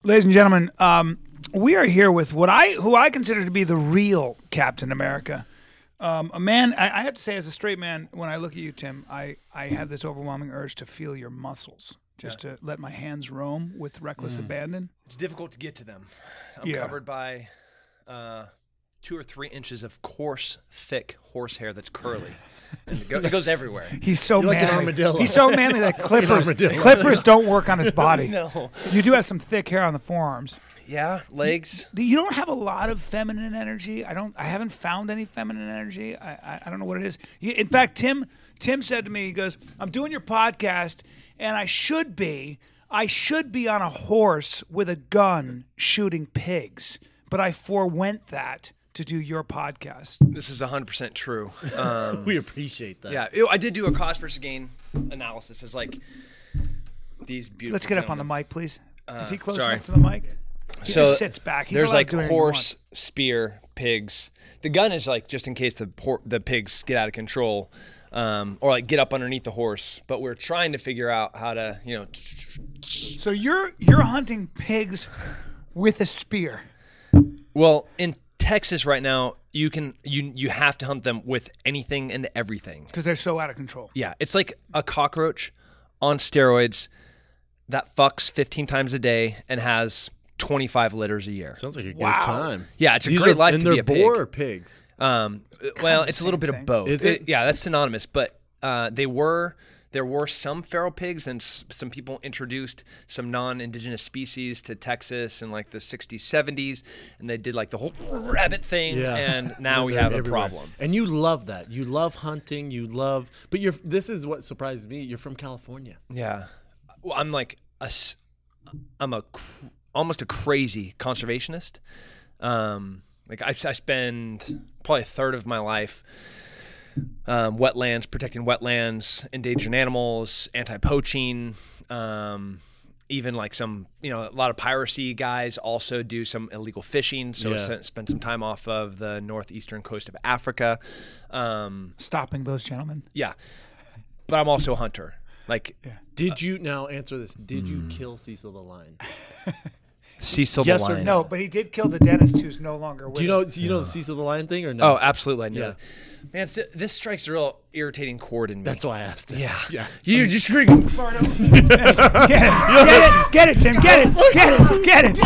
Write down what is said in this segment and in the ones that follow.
Ladies and gentlemen, we are here with who I consider to be the real Captain America. A man, I have to say, as a straight man, when I look at you, Tim, I have this overwhelming urge to feel your muscles, just to let my hands roam with reckless abandon. It's difficult to get to them. I'm covered by 2 or 3 inches of coarse, thick horsehair that's curly. And it goes everywhere. He's so manly. Like an armadillo. He's so manly that clippers don't work on his body. No. You do have some thick hair on the forearms. Yeah, legs. You don't have a lot of feminine energy. I haven't found any feminine energy. I don't know what it is. In fact, Tim said to me, he goes, "I'm doing your podcast, and I should be on a horse with a gun shooting pigs, but I forewent that to do your podcast." This is 100% true. We appreciate that. Yeah, I did do a cost versus gain analysis. It's like these beautiful. Let's get up on the mic, please. Is he close sorry. enough to the mic? He So just sits back. He's there's allowed like to do anything he horse, wants. spear, pigs. The gun is like just in case the pigs get out of control, or like get up underneath the horse. But we're trying to figure out how to, So you're hunting pigs with a spear. Well, in Texas right now, you have to hunt them with anything and everything Because they're so out of control. Yeah, it's like a cockroach on steroids that fucks 15 times a day and has 25 litters a year. Sounds like a good time. Yeah, it's a great life to be a pig. And they're boar or pigs? Well, it's a little bit of both. Is it? Yeah, that's synonymous. But there were some feral pigs, and some people introduced some non-indigenous species to Texas in like the 60s, 70s, and they did like the whole rabbit thing, and now we have a problem. And you love that. You love hunting. You love, but this is what surprised me. You're from California. Yeah, well, I'm like almost a crazy conservationist. Like I spend probably a third of my life protecting wetlands, endangered animals, anti-poaching, even like some, a lot of piracy guys also do some illegal fishing. So I spend some time off of the northeastern coast of Africa. Stopping those gentlemen. Yeah. But I'm also a hunter. Did you, now answer this, did you kill Cecil the Lion? Cecil Yes the or Lion. No, but he did kill the dentist who's no longer with us. Do you know the Cecil the Lion thing or no? Oh, absolutely. I know. Yeah. Man, this strikes a real irritating chord in me. That's why I asked it. Yeah. You're just freaking far out. Get it, Tim. Get it.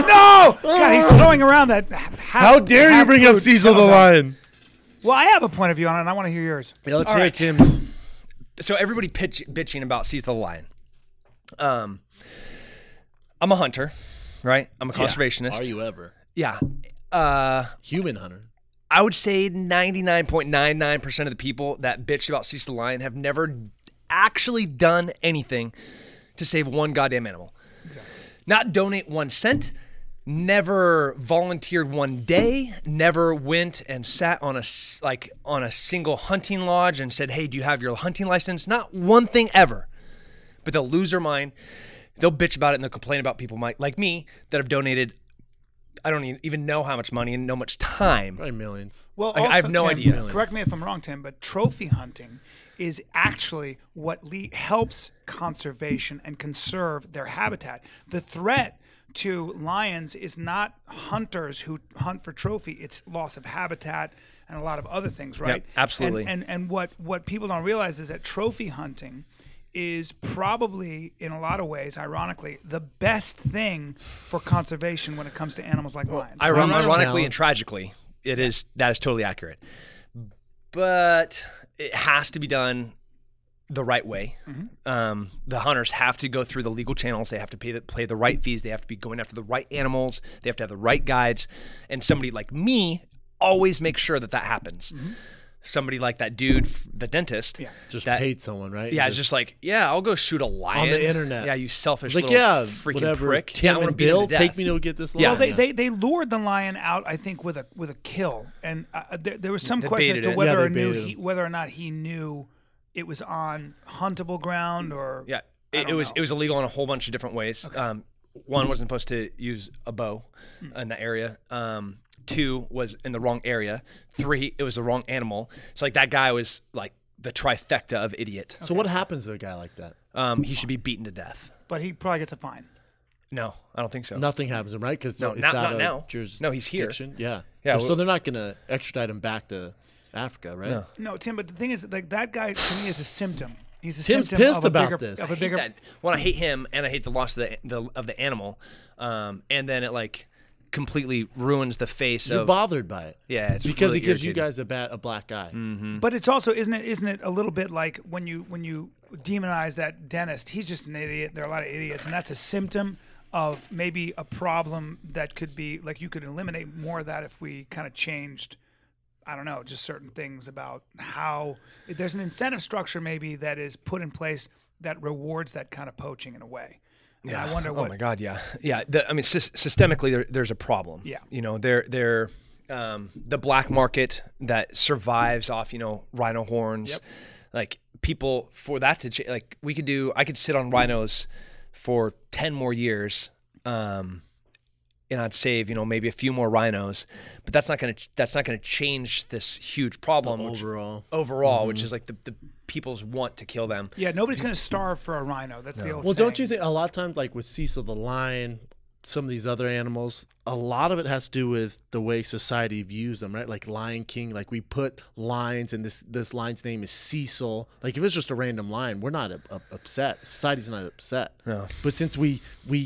No! God, he's throwing around that. How dare you bring up Cecil the Lion? Well, I have a point of view on it, and I want to hear yours. Yeah, let's All hear right. Tim's. So everybody bitching about Cecil the Lion. I'm a hunter, right? I'm a conservationist. Are you ever? Yeah. Human hunter. I would say 99.99% of the people that bitch about Cecil the Lion have never actually done anything to save one goddamn animal. Exactly. Not donate 1 cent, never volunteered 1 day, never went and sat on a single hunting lodge and said, "Hey, do you have your hunting license?" Not one thing ever. But they'll lose their mind. They'll bitch about it and they'll complain about people like me that have donated, I don't even know how much money and no much time. Probably millions. Well, I have no idea. Correct me if I'm wrong, Tim, but trophy hunting is actually what helps conservation and conserve their habitat. The threat to lions is not hunters who hunt for trophy. It's loss of habitat and a lot of other things, right? Yep, absolutely. And what people don't realize is that trophy hunting is probably, in a lot of ways, ironically, the best thing for conservation when it comes to animals like lions. Ironically and tragically, that is totally accurate. But it has to be done the right way. Mm-hmm. The hunters have to go through the legal channels. They have to pay the right fees. They have to be going after the right animals. They have to have the right guides. And somebody like me always makes sure that happens. Mm-hmm. Somebody like that dude, the dentist. Just paid someone, right? Yeah, it's just like, I'll go shoot a lion. On the internet. Yeah, you selfish like, little freaking prick. Tim and Bill, take me to get this lion. Well, they lured the lion out, I think, with a kill. And there was some question as to whether or not he knew it was on huntable ground or... Yeah, it was illegal in a whole bunch of different ways. Okay. One, wasn't supposed to use a bow in that area. 2, was in the wrong area. 3, it was the wrong animal. So that guy was like the trifecta of idiot. So what happens to a guy like that? He should be beaten to death. But he probably gets a fine. No, I don't think so. Nothing happens to him, right? Because No, it's not out of now. jurisdiction. No, he's here. Yeah. Yeah, So they're not going to extradite him back to Africa, right? No. No, Tim, but the thing is, like, that guy to me is a symptom. He's a Tim's symptom pissed of a about bigger, this. Of a I bigger. hate that. Well, I hate him, and I hate the loss of the animal, and then it like completely ruins the face You're of. bothered by it. Yeah, it's because really it gives you irritating. guys a black guy. But it's also isn't it a little bit like when you demonize that dentist? He's just an idiot. There are a lot of idiots, and that's a symptom of maybe a problem that could be like you could eliminate more of that if we kind of changed. I don't know, just certain things about how there's an incentive structure maybe that is put in place that rewards that kind of poaching in a way. And I wonder what. Oh my God, yeah. I mean, systemically, there's a problem. Yeah. You know, the black market that survives off, rhino horns. Yep. Like people for that to change. Like I could sit on rhinos for 10 more years. And I'd save, maybe a few more rhinos, but that's not going to change this huge problem overall, which is like the people's want to kill them. Yeah, nobody's going to starve for a rhino. That's the old Well, saying. don't you think a lot of times, like with Cecil the Lion, some of these other animals, a lot of it has to do with the way society views them, right? Like Lion King, like we put lions, and this lion's name is Cecil. Like if it's just a random lion, we're not upset. Society's not upset. No. But since we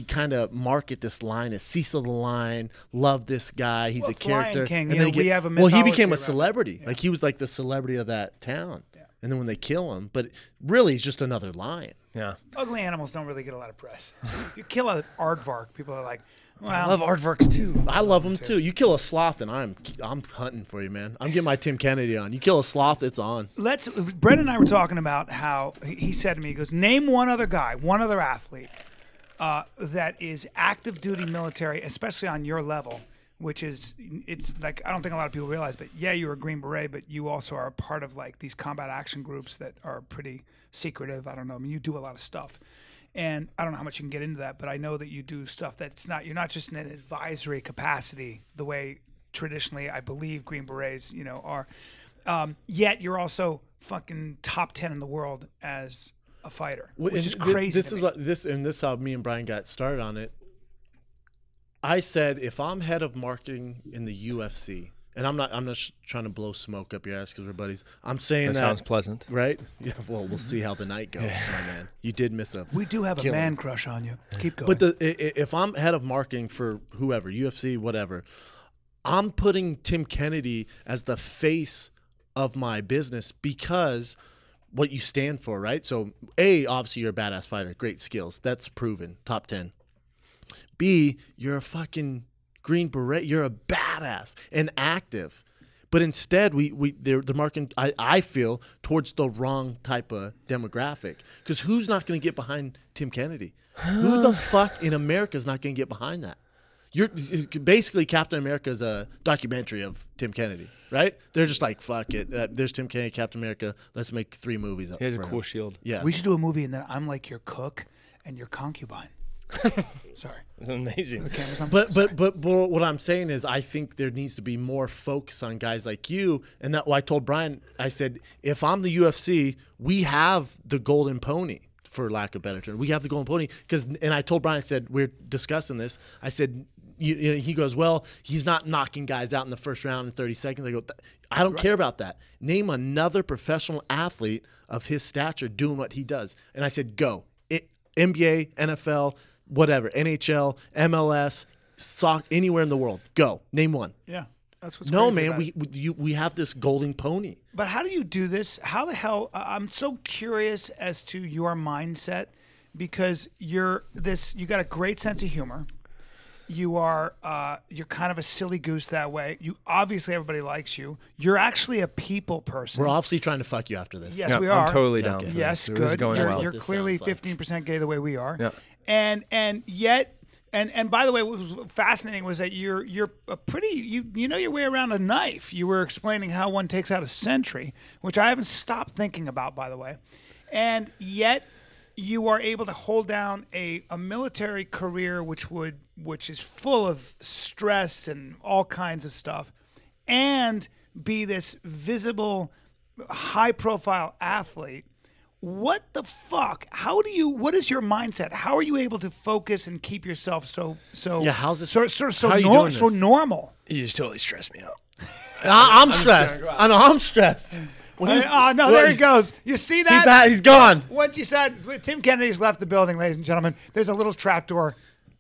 kind of market this lion as Cecil the Lion, love this guy, he's a it's Lion character. King. And then We have a well, he mythology became a around it. celebrity. Yeah. Like he was like the celebrity of that town. Yeah. And then when they kill him, but really he's just another lion. Yeah. Ugly animals don't really get a lot of press. You kill an aardvark, people are like, well, I love aardvarks too. I love them too. You kill a sloth, and I'm hunting for you, man. I'm getting my Tim Kennedy on. You kill a sloth, it's on. Brett and I were talking about how he said to me, he goes, name one other guy, one other athlete that is active duty military, especially on your level, which is, it's like, I don't think a lot of people realize, but yeah, you're a Green Beret, but you also are a part of like these combat action groups that are pretty secretive. I don't know. I mean, you do a lot of stuff. And I don't know how much you can get into that, but I know that you do stuff that's not, you're not just in an advisory capacity the way traditionally I believe Green Berets, are. Yet you're also fucking top 10 in the world as a fighter, which is crazy. This is how me and Bryan got started on it. I said, if I'm head of marketing in the UFC, and I'm not trying to blow smoke up your ass because we're buddies. I'm saying that sounds pleasant, right? Yeah. Well, we'll see how the night goes, my man. You did miss a. We do have a man crush on you. Keep going. But if I'm head of marketing for whoever, UFC, whatever, I'm putting Tim Kennedy as the face of my business because what you stand for, right? So A, obviously you're a badass fighter, great skills, that's proven, top 10. B, you're a fucking Green Beret, you're a badass and active, but instead they're marketing, I feel, towards the wrong type of demographic. Because who's not going to get behind Tim Kennedy? Who the fuck in America is not going to get behind that? You're basically, Captain America is a documentary of Tim Kennedy, right? They're just like, fuck it. There's Tim Kennedy, Captain America. Let's make 3 movies. He has a cool shield. Yeah, we should do a movie and then I'm like your cook and your concubine. Sorry. It's amazing. The camera's on. But what I'm saying is, I think there needs to be more focus on guys like you. And that I told Bryan, I said, if I'm the UFC, we have the golden pony, for lack of better term. We have the golden pony and I told Bryan, I said, we're discussing this. I said, he goes, well, he's not knocking guys out in the first round in 30 seconds. I go, I don't care about that. Name another professional athlete of his stature doing what he does. And I said, go. NBA, NFL, whatever, NHL, MLS, soccer, anywhere in the world. Go. Name one. Yeah. That's what's no, crazy man, about we have this golden pony. But how do you do this? How the hell? I'm so curious as to your mindset because you got a great sense of humor. You're kind of a silly goose that way. You obviously everybody likes you. You're actually a people person. We're obviously trying to fuck you after this. Yes, Yeah, we are. I'm totally down. Okay. For Yes, this. This is good. going well. You're This clearly sounds like. 15% gay the way we are. Yeah. And yet. And by the way, what was fascinating was that you're a pretty you know your way around a knife. You were explaining how one takes out a sentry, which I haven't stopped thinking about, by the way. And yet you are able to hold down a military career which is full of stress and all kinds of stuff, and be this visible, high profile athlete. What the fuck? What is your mindset? How are you able to focus and keep yourself so Yeah, how's this? so how are you doing so this? normal? You just totally stressed me out. I'm stressed. I know I'm stressed. No, there he goes. You see that? He's gone. What you said, Tim Kennedy's left the building, ladies and gentlemen. There's a little trapdoor.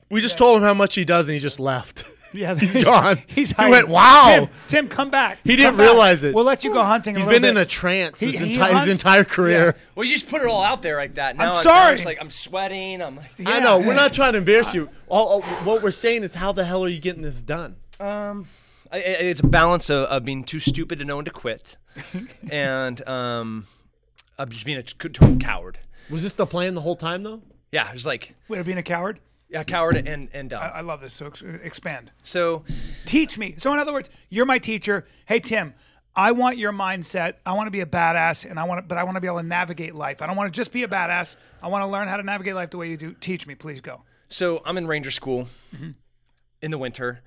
We just told him how much he does, and he just left. Yeah, he's gone. He went, wow. Tim, come back. He didn't realize it. We'll let you go hunting. He's been in a trance his entire career. Yeah. Well, you just put it all out there like that. Now I'm sorry. I'm just like, I'm sweating. I'm like, I know. We're not trying to embarrass you. What we're saying is, how the hell are you getting this done? it's a balance of being too stupid to know when to quit, and of just being a total coward. Was this the plan the whole time, though? Yeah, it was like, Wait, being a coward? yeah, coward and dumb. I love this. So expand. So Teach me. So in other words, you're my teacher. Hey Tim, I want your mindset. I want to be a badass, and I want to be able to navigate life. I don't want to just be a badass. I want to learn how to navigate life the way you do. Teach me, please go. So I'm in Ranger School in the winter,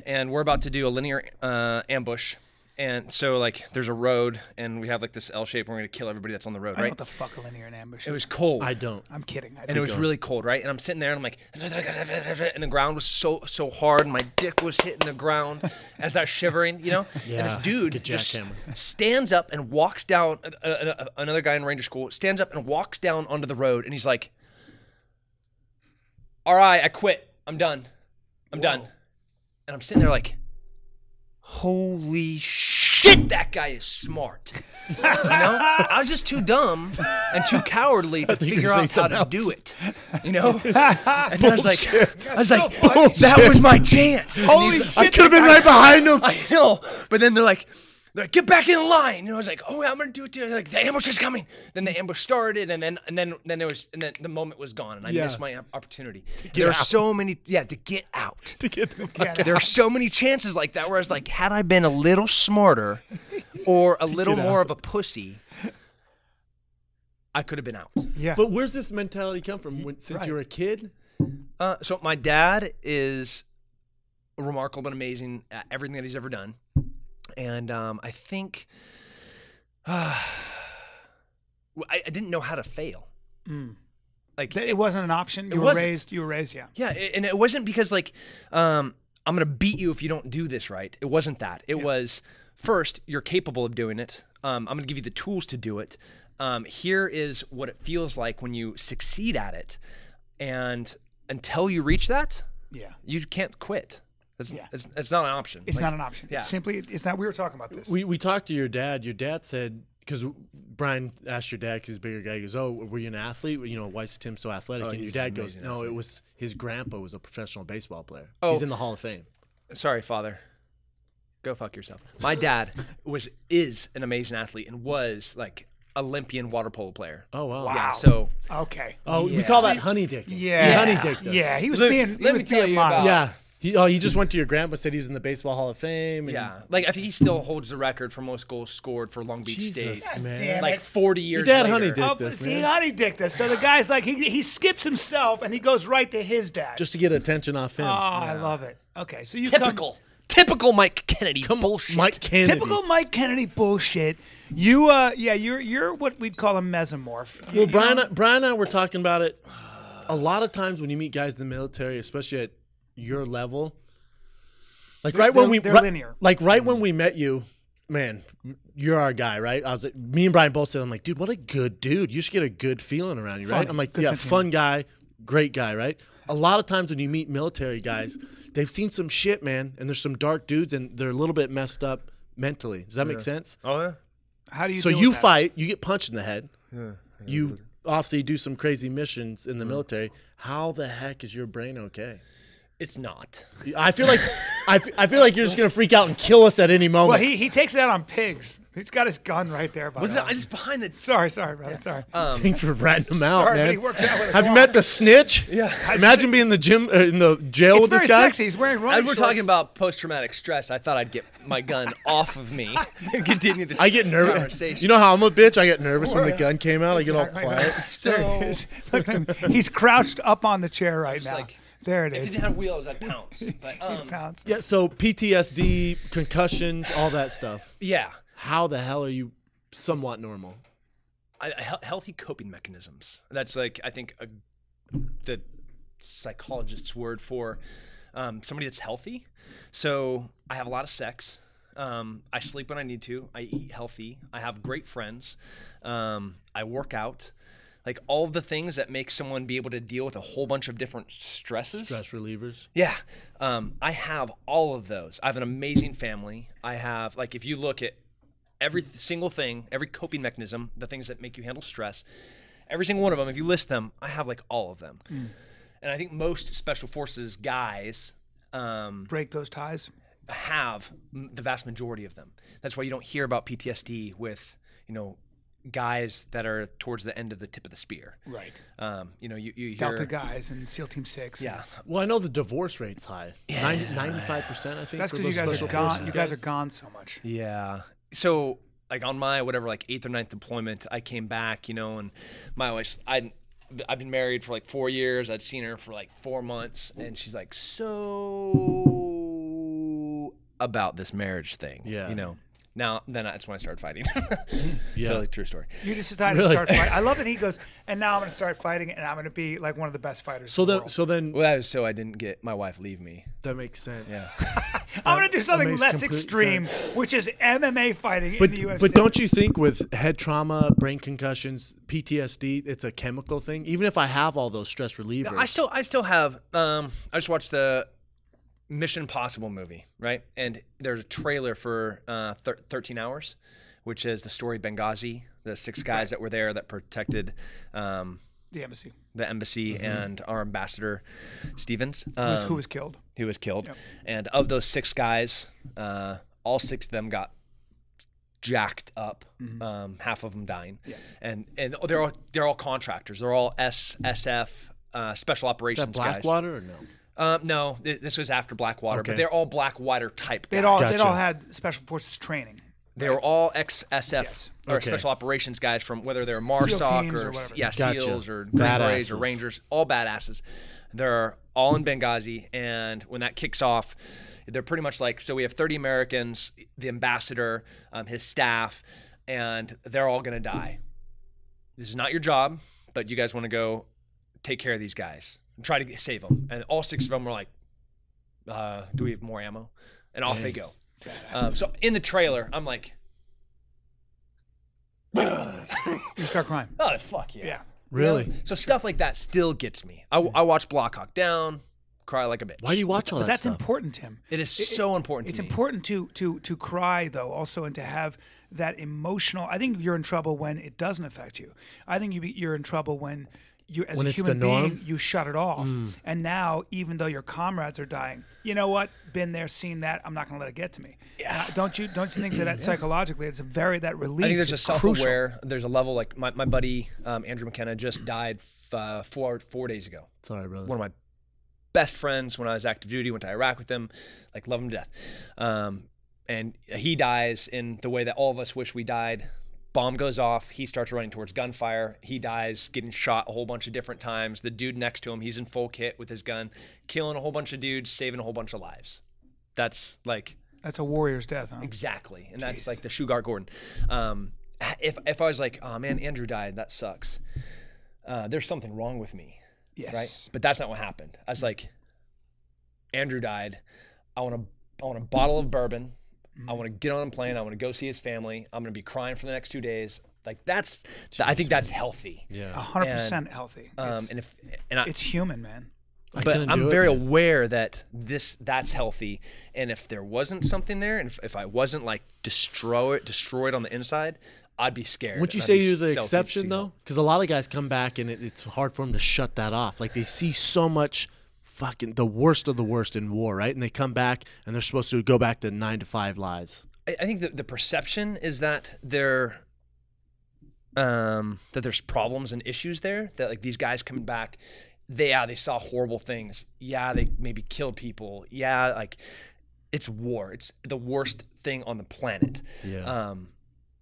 and we're about to do a linear ambush. And so, like, there's a road, and we have, like, this L shape, and we're going to kill everybody that's on the road, I know right? what the fuck a linear ambush. It was cold. I don't. I'm kidding. And it was really cold, right? And I'm sitting there, and I'm like, and the ground was so hard, and my dick was hitting the ground as I was shivering, you know? Yeah, and this dude like a just jackhammer. stands up and walks down, another guy in Ranger School, stands up and walks down onto the road, and he's like, all right, I quit. I'm done. I'm done. And I'm sitting there like, holy shit, that guy is smart. You know? I was just too dumb and too cowardly to figure out how to do it. You know? And I was like, that was my chance. Holy shit. I could have been right behind him. I know. But then they're like, get back in the line. And I was like, oh, I'm gonna do it. They're like, the ambush is coming. Then the ambush started, and then the moment was gone, and I missed my opportunity. There are so many, to get out. There are so many chances like that where I was like, had I been a little smarter or a little more of a pussy, I could have been out. Yeah. But where's this mentality come from? Since you were a kid? So my dad is remarkable and amazing at everything that he's ever done. And I think I didn't know how to fail. Like it wasn't an option. You were raised, yeah. Yeah, and it wasn't because like I'm gonna beat you if you don't do this right. It wasn't that. It was first, you're capable of doing it. I'm gonna give you the tools to do it. Here is what it feels like when you succeed at it, and until you reach that, you can't quit. It's not an option. It's not an option. Yeah. It's not. We were talking about this. We talked to your dad. Your dad said, because Bryan asked your dad, because he's a bigger guy, he goes, oh, were you an athlete? You know, why is Tim so athletic? And your dad goes, no, it was his grandpa was a professional baseball player. He's in the Hall of Fame. Sorry, father. Go fuck yourself. My dad is an amazing athlete and was like Olympian water polo player. Oh, wow. Yeah, so okay. Oh, we call that honey dicking. Yeah. He honey dicked us. Yeah, he was being modest. Yeah. He just went to your grandpa, said he was in the Baseball Hall of Fame. And like I think he still holds the record for most goals scored for Long Beach Jesus, State. man. Damn like 40 years Your dad later. honey dicked us, He man. honey dicked us. So the guy's like, he skips himself and he goes right to his dad. Just to get attention off him. Oh, I love it. Okay, so you Typical Mike Kennedy bullshit. Mike Kennedy. Typical Mike Kennedy bullshit. You're what we'd call a mesomorph. Well, Bryan and I were talking about it. A lot of times when you meet guys in the military, especially at your level, like they're linear. Like right when we met you, man, you're our guy, right? I was like, me and Bryan both said, I'm like, dude, what a good dude. You should get a good feeling around you, right? Funny. I'm like, Good fun guy, great guy, right? A lot of times when you meet military guys, they've seen some shit, man, and there's some dark dudes, and they're a little bit messed up mentally. Does that make sense? Oh yeah. How do you? So deal you with that? fight, you get punched in the head. Yeah. You obviously do some crazy missions in the military. How the heck is your brain okay? It's not. I feel like I feel like you're just gonna freak out and kill us at any moment. Well, he takes it out on pigs. He's got his gun right there. It's behind the. Sorry, brother. Sorry. Thanks for ratting him out, Sorry, but man. he works out with a Have you dog. met the snitch? Yeah. Imagine being in the gym in the jail It's with this very guy. sexy. He's wearing running As we're shorts. talking about post-traumatic stress, I thought I'd get my gun off of me and continue this I get nervous. conversation. You know how I'm a bitch? I get nervous when the gun came out. I get all Right, quiet. There he is. Look at him. He's crouched up on the chair right now. like- there it If he is. didn't have wheels, I'd pounce. But, Pounds. Yeah, so PTSD, concussions, all that stuff. yeah. How the hell are you somewhat normal? Healthy coping mechanisms. That's like, I think the psychologist's word for somebody that's healthy. So I have a lot of sex. I sleep when I need to. I eat healthy. I have great friends. I work out. Like all of the things that make someone be able to deal with a whole bunch of different stresses. Stress relievers. Yeah. I have all of those. I have an amazing family. I have, like, if you look at every single thing, every coping mechanism, the things that make you handle stress, every single one of them, if you list them, I have like all of them. And I think most special forces guys break those ties. Have the vast majority of them. That's why you don't hear about PTSD with, guys that are towards the end of the tip of the spear. Right. You hear Delta guys and SEAL Team 6. Yeah. Well, I know the divorce rate's high. 95%, I think. That's because you guys are gone. You guys are gone so much. Yeah. So like on my like 8th or 9th deployment, I came back, and my wife, I've been married for like 4 years. I'd seen her for like 4 months, and she's like, so about this marriage thing. Yeah. Then that's when I started fighting. Yeah. Totally true story. You just decided to start fighting. I love that he goes, and now I'm going to start fighting, and I'm going to be like one of the best fighters. So in the then, world. Well, that was so I didn't get my wife leave me. that makes sense. Yeah. I'm going to do something makes less complete extreme, sense. which is MMA fighting But in the UFC. but don't you think with head trauma, brain concussions, PTSD, it's a chemical thing? Even if I have all those stress relievers, I still have. I just watched the Mission Impossible movie, right? And there's a trailer for 13 Hours, which is the story of Benghazi, the 6 guys that were there that protected the embassy. and our ambassador Stevens, Who was killed. He was killed. Yep. And of those 6 guys, all 6 of them got jacked up. Half of them dying. Yeah. And they're all contractors. They're all SF special is operations that guys. Blackwater or no? No, this was after Blackwater, Okay. but they're all Blackwater type guys. They'd all Gotcha. had special forces training. They were all ex-SF Yes. or Okay. special operations guys from whether they're MARSOC teams or or whatever. Gotcha. SEALs or Green Berets or Badasses. Rangers, all badasses. They're all in Benghazi, and when that kicks off, they're pretty much like, so we have 30 Americans, the ambassador, his staff, and they're all going to die. This is not your job, but you guys want to go take care of these guys and try to save them. And all 6 of them were like, do we have more ammo? And off they go. So in the trailer, I'm like, You start crying. oh, fuck yeah. Yeah. Really? So stuff like that still gets me. I watch Block Hawk Down, cry like a bitch. Why do you watch all But that that's stuff? important, Tim. It is so important It's to me. important to cry though, also, and to have that emotional. I think you're in trouble when it doesn't affect you. I think you're in trouble when you, as When a it's human the norm? being, you shut it off. And now, even though your comrades are dying, you know what? Been there, seen that. I'm not going to let it get to me. Yeah. Don't you think that psychologically, it's that release. I think there's a is self-aware. crucial. There's a level like my buddy Andrew McKenna just died 4 days ago. Sorry, brother. One of my best friends when I was active duty, went to Iraq with him, like love him to death. And he dies in the way that all of us wish we died. Bomb goes off. He starts running towards gunfire. He dies, getting shot a whole bunch of different times. The dude next to him, he's in full kit with his gun, killing a whole bunch of dudes, saving a whole bunch of lives. That's like That's a warrior's death, huh? exactly, and that's like the Shugart Gordon. If I was like, oh man, Andrew died, that sucks. There's something wrong with me, Yes. right? But that's not what happened. I was like, Andrew died. I want a bottle of bourbon. I want to get on a plane. I want to go see his family. I'm going to be crying for the next 2 days. Like I think that's healthy. Yeah. 100% healthy. It's It's human, man. but I'm very aware that that's healthy. And if there wasn't something there, and if I wasn't like destroyed on the inside, I'd be scared. Would you and I'd say be you're the self-suicidal. exception though? Because a lot of guys come back and it's hard for them to shut that off. Like they see so much fucking the worst of the worst in war, right? And they come back and they're supposed to go back to 9-to-5 lives. I think the perception is that that there's problems and issues there. That like these guys coming back, they saw horrible things. Yeah, they maybe killed people. Yeah, like it's war. It's the worst thing on the planet. Yeah.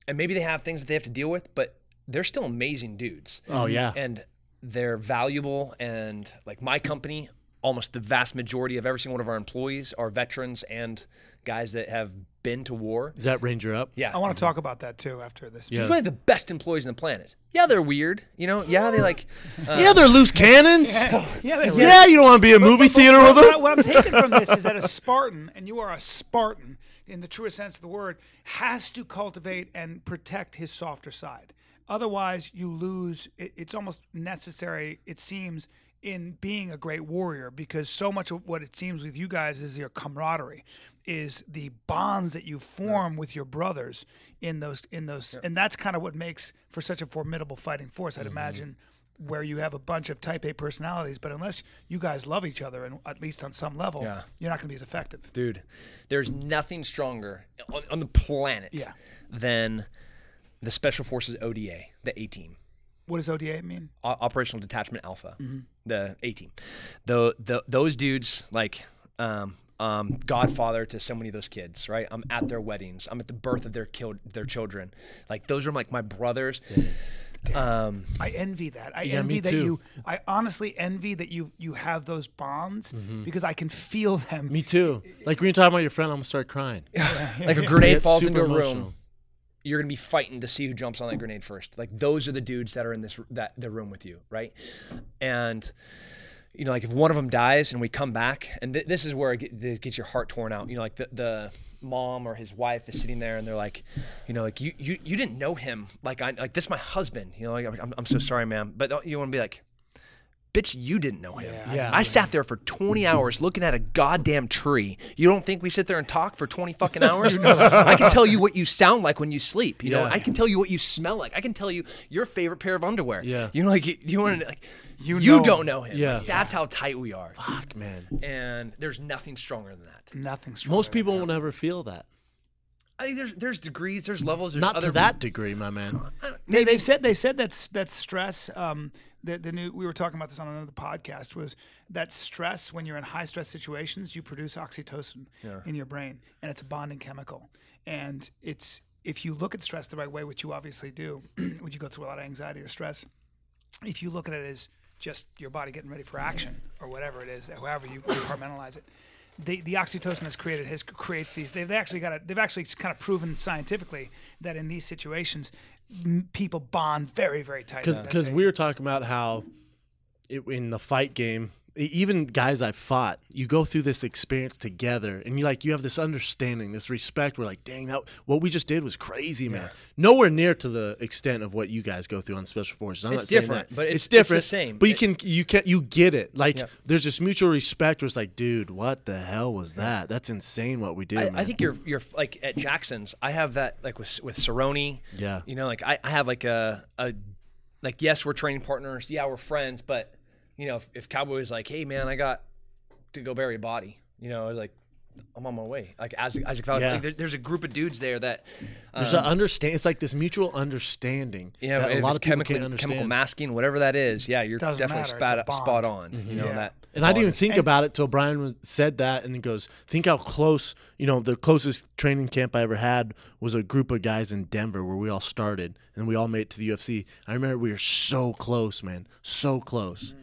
And maybe they have things that they have to deal with, but they're still amazing dudes. Oh yeah. And they're valuable. And like my company almost the vast majority of every single one of our employees are veterans and guys that have been to war. Is that Ranger up? Yeah. I want to talk about that too after this. They're probably the best employees on the planet. Yeah, they're weird. You know, yeah, they like. Yeah, they're loose cannons. Yeah, You don't want to be a movie theater with them. What I'm taking from this is that a Spartan, and you are a Spartan in the truest sense of the word, has to cultivate and protect his softer side. Otherwise, you lose. It's almost necessary, it seems, in being a great warrior, because so much of what it seems with you guys is your camaraderie, is the bonds that you form with your brothers in those, and that's kind of what makes for such a formidable fighting force, I'd imagine, where you have a bunch of type A personalities, but unless you guys love each other, and at least on some level, you're not going to be as effective. Dude, there's nothing stronger on the planet than the Special Forces ODA, the A-Team. What does ODA mean? Operational Detachment Alpha, the A-Team. Those dudes, like, godfather to so many of those kids, right? I'm at their weddings. I'm at the birth of their children. Like, those are like my brothers. I envy that. I envy that too. I honestly envy that you have those bonds, because I can feel them. Me too. Like when you're talking about your friend, I'm gonna start crying. Like a grenade falls super into a emotional. room, you're gonna be fighting to see who jumps on that grenade first. Like, those are the dudes that are in the room with you, right? And you know, like if one of them dies and we come back, and this is where it gets your heart torn out. You know, like the mom or his wife is sitting there and they're like, you know, like you didn't know him. Like this is my husband. You know, like I'm so sorry, ma'am. But you want to be like, bitch, you didn't know him. Yeah. I sat there for 20 hours looking at a goddamn tree. You don't think we sit there and talk for 20 fucking hours? I can tell you what you sound like when you sleep. You know, I can tell you what you smell like. I can tell you your favorite pair of underwear. Yeah. You know, like you want to like. You don't know him. Yeah. Like, that's how tight we are. Fuck, man. And there's nothing stronger than that. Nothing stronger. Most people will never feel that. I think there's degrees, there's levels, there's Not other to that degree, my man. They've said that stress. The new, we were talking about this on another podcast, was that stress, when you're in high stress situations, you produce oxytocin in your brain, and it's a bonding chemical. And it's, if you look at stress the right way, which you obviously do, when you go through a lot of anxiety or stress, if you look at it as just your body getting ready for action or whatever it is, however you compartmentalize it, the oxytocin creates these. They've actually kind of proven scientifically that in these situations, people bond very, very tight. Because we were talking about how in the fight game, even guys I've fought, you go through this experience together, and you have this understanding, this respect. We're like, dang, what we just did was crazy, man. Nowhere near to the extent of what you guys go through on Special Forces. I'm not saying different, that. but it's different. the same. But you get it. Like there's this mutual respect where it's like, dude, what the hell was that? That's insane what we did. Man. I think you're like at Jackson's. I have that like with Cerrone. Yeah. You know, like I have like a like, yes, we're training partners. Yeah, we're friends, but you know, if Cowboy was like, hey, man, I got to go bury a body, you know, I was like, I'm on my way. Like, Isaac Fowler, like, there's a group of dudes there that there's an understand. It's like this mutual understanding. Yeah, that a lot of people can't understand. Chemical masking, whatever that is. Yeah, you're Doesn't definitely matter. spot on. You know that. And I didn't even think about it till Bryan said that, and he goes, think how close, you know, the closest training camp I ever had was a group of guys in Denver where we all started, and we all made it to the UFC. I remember we were so close, man, so close. Yeah.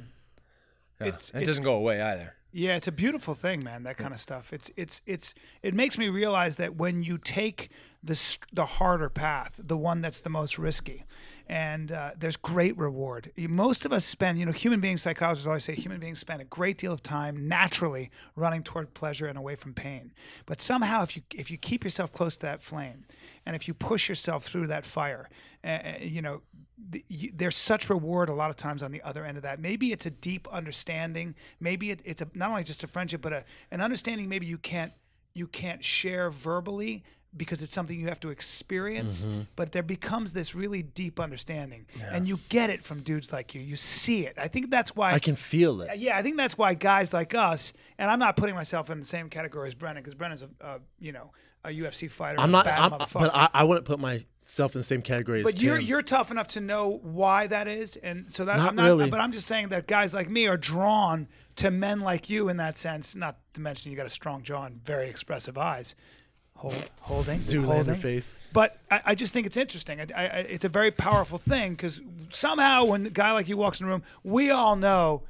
It doesn't go away either. Yeah, it's a beautiful thing, man. That kind of stuff. It makes me realize that when you take the harder path, the one that's the most risky, and there's great reward. Most of us spend, you know, human beings, psychologists always say, human beings spend a great deal of time naturally running toward pleasure and away from pain. But somehow, if you keep yourself close to that flame, and if you push yourself through that fire, you know, there's such reward a lot of times on the other end of that. Maybe it's a deep understanding. Maybe it's not only just a friendship, but an understanding. Maybe you can't share verbally because it's something you have to experience. But there becomes this really deep understanding, and you get it from dudes like you. You see it. I think that's why I can feel it. Yeah, I think that's why guys like us, and I'm not putting myself in the same category as Brennan, because Brennan's a UFC fighter. I'm not. But I wouldn't put myself in the same category as Tim. But you're tough enough to know why that is, and so that Not I'm not really. But I'm just saying that guys like me are drawn to men like you in that sense. Not to mention you got a strong jaw and very expressive eyes. Holding. Zoolander face. But I just think it's interesting. It's a very powerful thing, because somehow when a guy like you walks in the room, we all know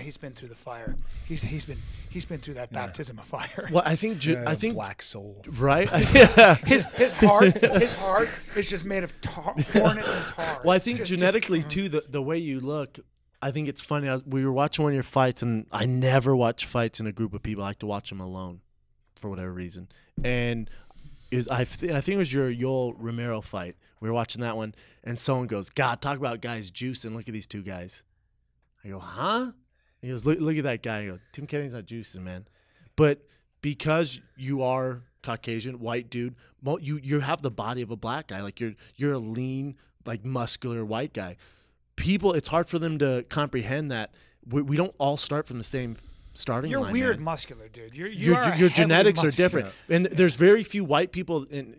He's been through the fire. He's been through that baptism of fire. Well, I think black soul. Right. His heart is just made of hornets and tar. Well, I think genetically too, the way you look, I think it's funny. We were watching one of your fights, and I never watch fights in a group of people. I like to watch them alone, for whatever reason. And I think it was your Yoel Romero fight. We were watching that one, and someone goes, "God, talk about guys juicing. Look at these two guys." I go, "Huh?" He goes, look at that guy. I go, "Tim Kennedy's not juicing, man." But because you are Caucasian, white dude, you have the body of a black guy. Like you're a lean, like muscular white guy. People, it's hard for them to comprehend that we don't all start from the same starting line. You're weird, man. muscular, dude. Your genetics are muscular. different, and there's very few white people. And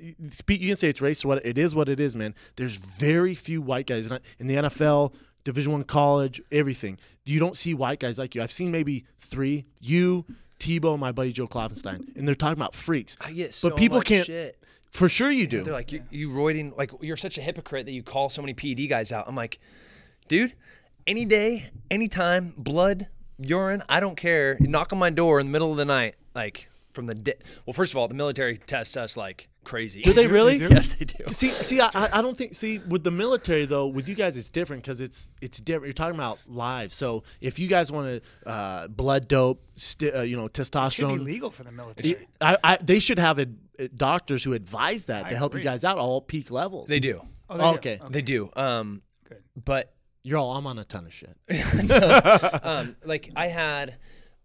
you can say it's race, what it is, man. There's very few white guys in the NFL, Division I college, everything. You don't see white guys like you. I've seen maybe 3. You, Tebow, and my buddy Joe Klopfenstein, and they're talking about freaks. I get so but people much can't. shit. For sure, you do. They're like, you roiding, like, you're such a hypocrite that you call so many PED guys out. I'm like, dude, any day, anytime, blood, urine, I don't care. You knock on my door in the middle of the night, like, from the well, first of all, the military tests us like crazy. Do they really? Yes, they do. See, I don't think. See, with the military though, with you guys, it's different because it's different. You're talking about lives. So if you guys want to blood dope, testosterone, It should be legal for the military. they should have doctors who advise that to help you agree. guys out all peak levels. They do. Oh, Okay. They do. Good. But I'm on a ton of shit. like I had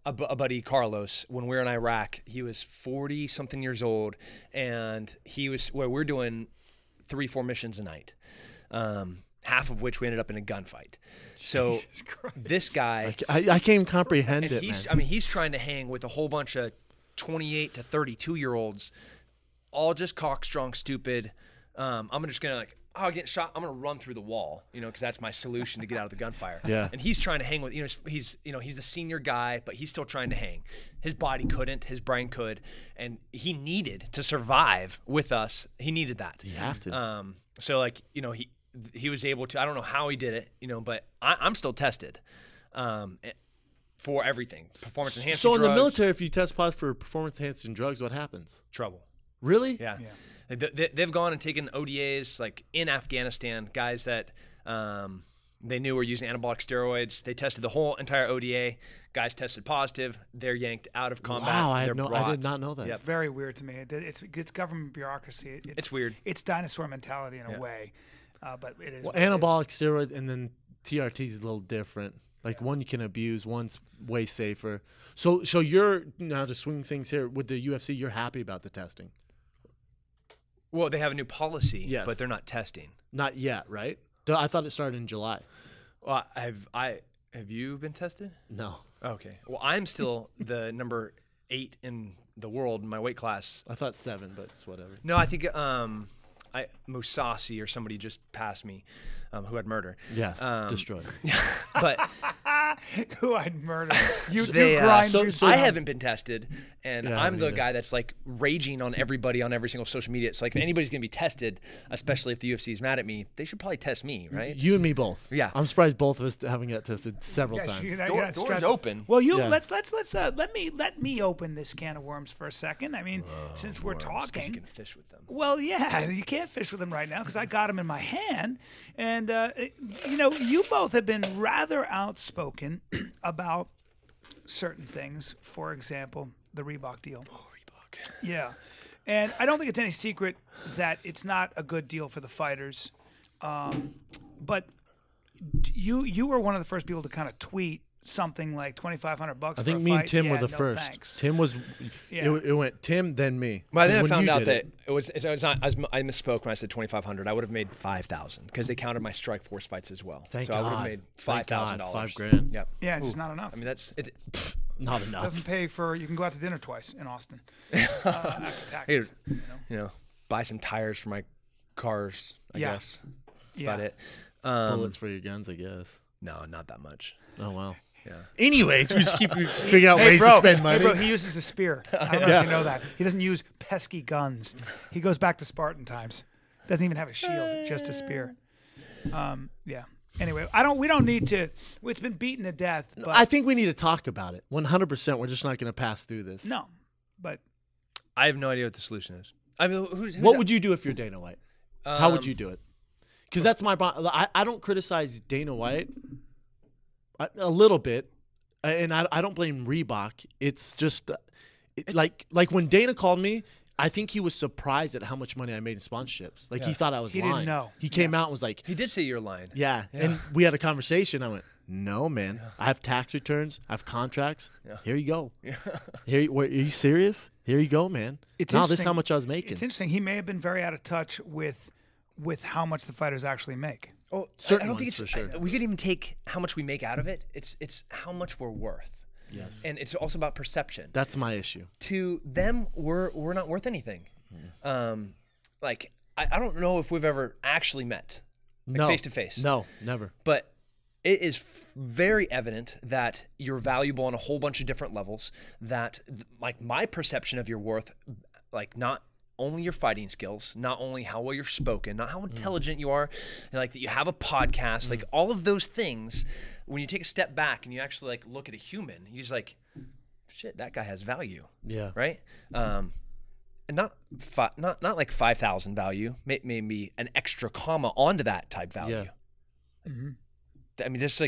a buddy, Carlos, when we were in Iraq. He was 40-something years old, and we're doing 3-4 missions a night, half of which we ended up in a gunfight. So this guy, I can't even comprehend it, man. man. I mean, he's trying to hang with a whole bunch of 28 to 32-year-olds, all just cockstrong, stupid. I'm just gonna I'll get shot. I'm gonna run through the wall, because that's my solution to get out of the gunfire. Yeah. And he's trying to hang with, he's the senior guy, but he's still trying to hang. His body couldn't, his brain could, and he needed to survive with us. He needed that. You have to. So he was able to. I don't know how he did it, but I'm still tested, for everything, performance enhancing. So in drugs, the military, if you test positive for performance enhancing drugs, what happens? trouble. Really? Yeah. They've gone and taken ODAs like in Afghanistan, guys that they knew were using anabolic steroids. They tested the whole entire ODA. Guys tested positive. They're yanked out of combat. Wow, I They're did not know that. Yep. It's very weird to me. It's government bureaucracy. It's weird. It's dinosaur mentality in a way, but it is. Well, what it is. anabolic steroids and then TRT is a little different. Like one you can abuse, one's way safer. So you're now to swing things here with the UFC. You're happy about the testing? Well, they have a new policy, Yes. but they're not testing. Not yet, right? I thought it started in July. Well, have you been tested? No, Okay. Well, I'm still the number 8 in the world in my weight class. I thought 7, but it's whatever. No, I think Musasi or somebody just passed me, who had murder. Yes, destroyed. But Who I'd murder. You they, do grind. so- yourself. I haven't been tested, and Yeah, I I'm the haven't guy that's like raging on everybody on every single social media. It's like if anybody's gonna be tested, especially if the UFC is mad at me, they should probably test me, right? You and me both. Yeah. I'm surprised both of us haven't got tested several Yeah, times. you're not Doors strapped- open. Well, Yeah. let me open this can of worms for a second. I mean, since we're 'Cause talking. you can fish with them. Well, yeah, you can't fish with them right now because I got them in my hand. And, you both have been rather outspoken about certain things. For example, the Reebok deal. Oh, Reebok. Yeah. And I don't think it's any secret that it's not a good deal for the fighters. But you were one of the first people to kind of tweet something like $2,500 I think for a me and fight. Tim Yeah, were the no first. thanks. Tim was. Yeah. It went Tim, then me. Well, then I 'Cause when found you out did that it- it's not. I misspoke when I said 2,500. I would have made 5,000 because they counted my Strike Force fights as well. Thank so I would have God. made Thank God, $5,000. $5,000. Yep. Yeah, it's just not enough. I mean that's it. not enough. Doesn't pay for. You can go out to dinner twice in Austin after taxes. Buy some tires for my cars. I Yeah. guess. That's Yeah. about it. Bullets for your guns, I guess. No, not that much. Oh wow. Yeah. Anyways, we just keep figuring out Hey, ways bro, to spend money. Hey, bro, he uses a spear. I don't know if you know that. He doesn't use pesky guns. He goes back to Spartan times. Doesn't even have a shield, just a spear. Yeah. Anyway, we don't need to. It's been beaten to death. But I think we need to talk about it. 100%. We're just not going to pass through this. no, but I have no idea what the solution is. I mean, who's What would you do if you're Dana White? How would you do it? Because that's my. I don't criticize Dana White a little bit, and I don't blame Reebok. It's just like when Dana called me. I think he was surprised at how much money I made in sponsorships. Like he thought I was lying. He didn't know. He came out and was like, He did say you're lying. yeah. And we had a conversation. I went, no, man. I have tax returns. I have contracts. Yeah. Here you go. Are you serious? Here you go, man. It's No, this is interesting. how much I was making. it's interesting. He may have been very out of touch with how much the fighters actually make. Oh, Certain I don't think ones, it's for sure. we could even take how much we make out of it. It's how much we're worth. Yes. And it's also about perception. That's my issue. To them, we're not worth anything. Like I don't know if we've ever actually met, like face to face. No, never. But it is very evident that you're valuable on a whole bunch of different levels. That like my perception of your worth, like not only your fighting skills, not only how well you're spoken, not how intelligent you are, and like that you have a podcast, like all of those things. When you take a step back and you actually like look at a human, you're just like, shit, that guy has value. Yeah. Right. And not like 5,000 value, maybe an extra comma onto that type value. Yeah. I mean, just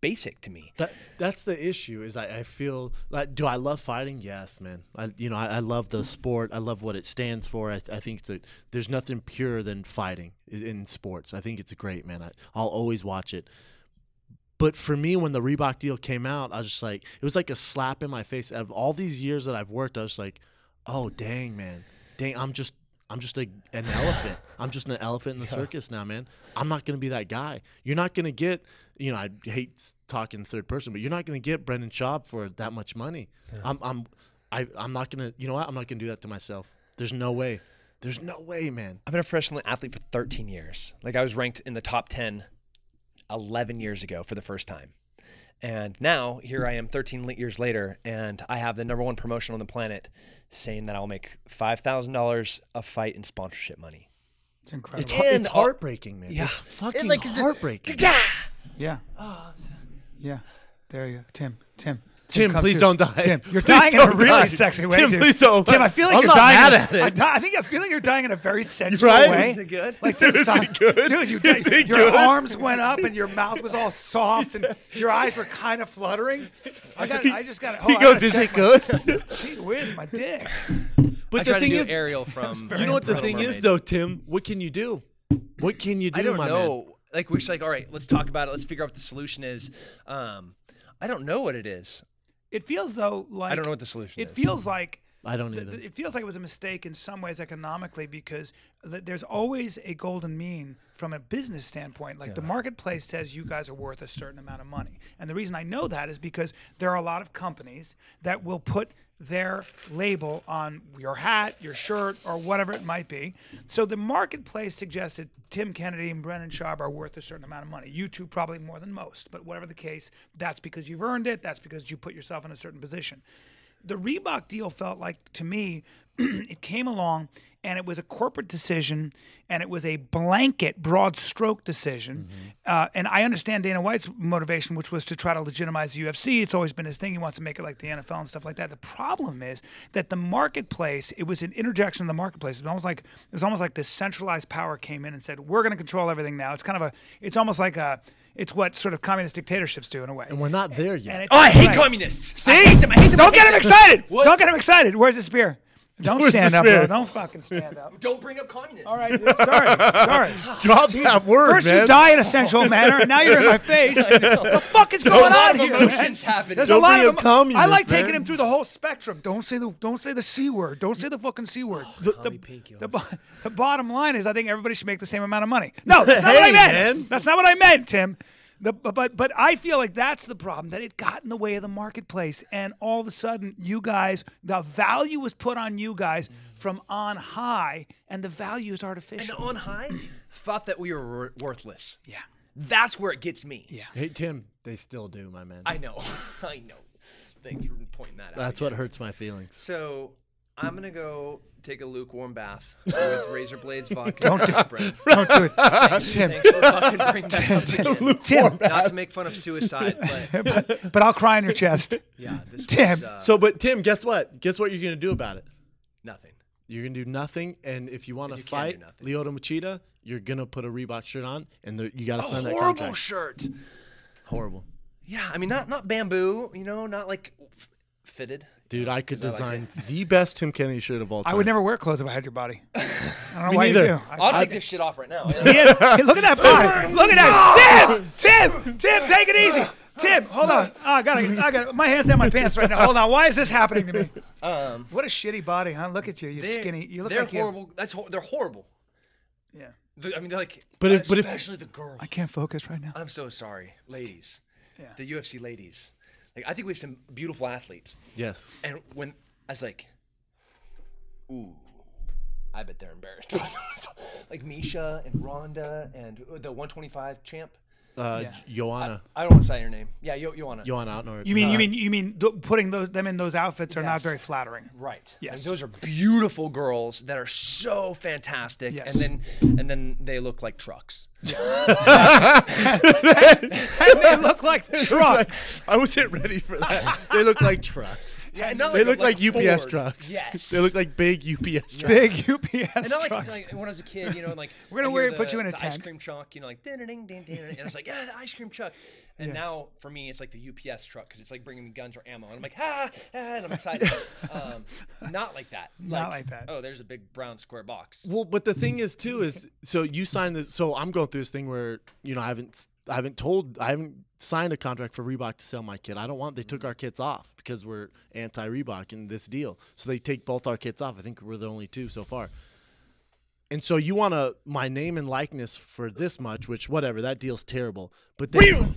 basic to me. That's the issue. Is I feel like, do I love fighting? Yes, man. I love the sport. I love what it stands for. I think there's nothing purer than fighting in sports. I think it's great, man. I'll always watch it. But for me, when the Reebok deal came out, I was just like, it was like a slap in my face. Out of all these years that I've worked, I was like, oh dang, man, dang, I'm just an elephant. I'm just an elephant in the circus now, man. I'm not gonna be that guy. You're not gonna get, I hate talking third person, but you're not gonna get Brendan Schaub for that much money. Yeah. I'm not gonna. You know what? I'm not gonna do that to myself. There's no way. There's no way, man. I've been a professional athlete for 13 years. Like I was ranked in the top 10 11 years ago for the first time. And now here I am 13 years later, and I have the #1 promotion on the planet saying that I'll make $5,000 a fight in sponsorship money. It's incredible. It's heartbreaking, man. Yeah. It's fucking like, heartbreaking. Yeah. Yeah. There you go. Tim, Tim, come please to- don't die. Tim, you're Please dying in a don't really die. sexy way, Tim, dude. please don't Tim, die. I feel like I'm you're not dying. mad at it. I feel like you're dying in a very sensual Right? way. Is it good? Like, Tim, stop. good? Dude, Is it your good? arms went up and your mouth was all soft and your eyes were kind of fluttering. I just got it. He goes, is it good? Gee whiz, my dick. But I the tried thing to do is, Ariel from. you know what the Little thing is, Mermaid. though, Tim? What can you do? What can you do, I don't my know. man? Like we're just like, all right, let's talk about it. Let's figure out what the solution is. I don't know what it is. It feels though like I don't know what the solution is. It feels like I don't either. it feels like it was a mistake in some ways economically because there's always a golden mean from a business standpoint. Like the marketplace says you guys are worth a certain amount of money. And the reason I know that is because there are a lot of companies that will put their label on your hat, your shirt, or whatever it might be. So the marketplace suggests that Tim Kennedy and Brendan Schaub are worth a certain amount of money. You two probably more than most, but whatever the case, that's because you've earned it. That's because you put yourself in a certain position. The Reebok deal felt like, to me, it came along and it was a corporate decision and it was a blanket, broad stroke decision. And I understand Dana White's motivation, which was to try to legitimize the UFC. It's always been his thing. He wants to make it like the NFL and stuff like that. The problem is that the marketplace, it was an interjection in the marketplace. It was almost like this centralized power came in and said, we're going to control everything now. It's almost like it's what sort of communist dictatorships do in a way. And we're not there yet. I hate communists. See? I hate them. Don't get him excited. Don't get him excited. Where's the spear? Don't Where's stand the up, bro. spear? Don't fucking stand up. Don't bring up communists. All right, dude. Sorry. Drop that word, First man. you die in a sensual manner, and now you're in my face. What the fuck is going on here, man? Emotions happen. There's Don't a lot bring of up communists, I like man. taking him through the whole spectrum. Don't say the C word. Don't say the fucking C word. The bottom line is, I think everybody should make the same amount of money. No, that's not what I Hey, meant. man. That's not what I meant, Tim. But I feel like that's the problem, that it got in the way of the marketplace, and all of a sudden you guys, the value was put on you guys from on high, and the value is artificial. And on high, thought that we were worthless. Yeah. That's where it gets me. Yeah. Hey, Tim, they still do, my man. I know. I know. Thanks for pointing that out. That's again. what hurts my feelings. So I'm gonna go take a lukewarm bath with razor blades, vodka. Don't do it. Don't do it. Tim. Thanks for fucking bringing that up again. Tim. Not to make fun of suicide, but But I'll cry in your chest. yeah, this Tim. was, But Tim, guess what? Guess what you're gonna do about it? nothing. You're gonna do nothing, and if you want to you can't fight do nothing. Lyoto Machida, you're gonna put a Reebok shirt on, and you gotta sign that Horrible contract. shirt. Horrible. Yeah, I mean, not bamboo, not like fitted. Dude, I could Is that like design the best Tim Kennedy shirt of all time. I would never wear clothes if I had your body. I don't know Me why neither. you do. I'll take this shit off right now. Hey, look at that body. Look at that. Tim, take it easy. Tim, hold on. Oh, I got my hands down my pants right now. Hold on. Why is this happening to me? What a shitty body, huh? Look at you. You're skinny. You look they're like horrible. They're horrible. Yeah. I mean, they're like, But if- especially the girls. I can't focus right now. I'm so sorry, ladies. Yeah. The UFC ladies. Like, I think we have some beautiful athletes. Yes. And when I was like, ooh, I bet they're embarrassed. Like Misha and Ronda and the 125 champ. Joanna. I don't want to say your name. Yeah, Joanna. Joanna Outnor. You mean putting them in those outfits are not very flattering. Right. Yes. And those are beautiful girls that are so fantastic. Yes. And then they look like trucks. And they look like trucks. I wasn't ready for that. They look like trucks. Yeah, not They look like UPS Ford. trucks. Yes. They look like big UPS trucks. Big UPS And not trucks. like when I was a kid, and like We're gonna I hear put you in a the tent. ice cream truck, like ding ding ding ding, and I was like, yeah, the ice cream truck. And now for me, it's like the UPS truck because it's like bringing me guns or ammo, and I'm like and I'm excited. Not like that. Not like that. Oh, there's a big brown square box. Well, but the thing is too is so you signed this. So I'm going through this thing where I haven't signed a contract for Reebok to sell my kit. I don't want. They took our kits off because we're anti-Reebok in this deal. So they take both our kits off. I think we're the only two so far. And so you want my name and likeness for this much, which whatever, that deal's terrible. But then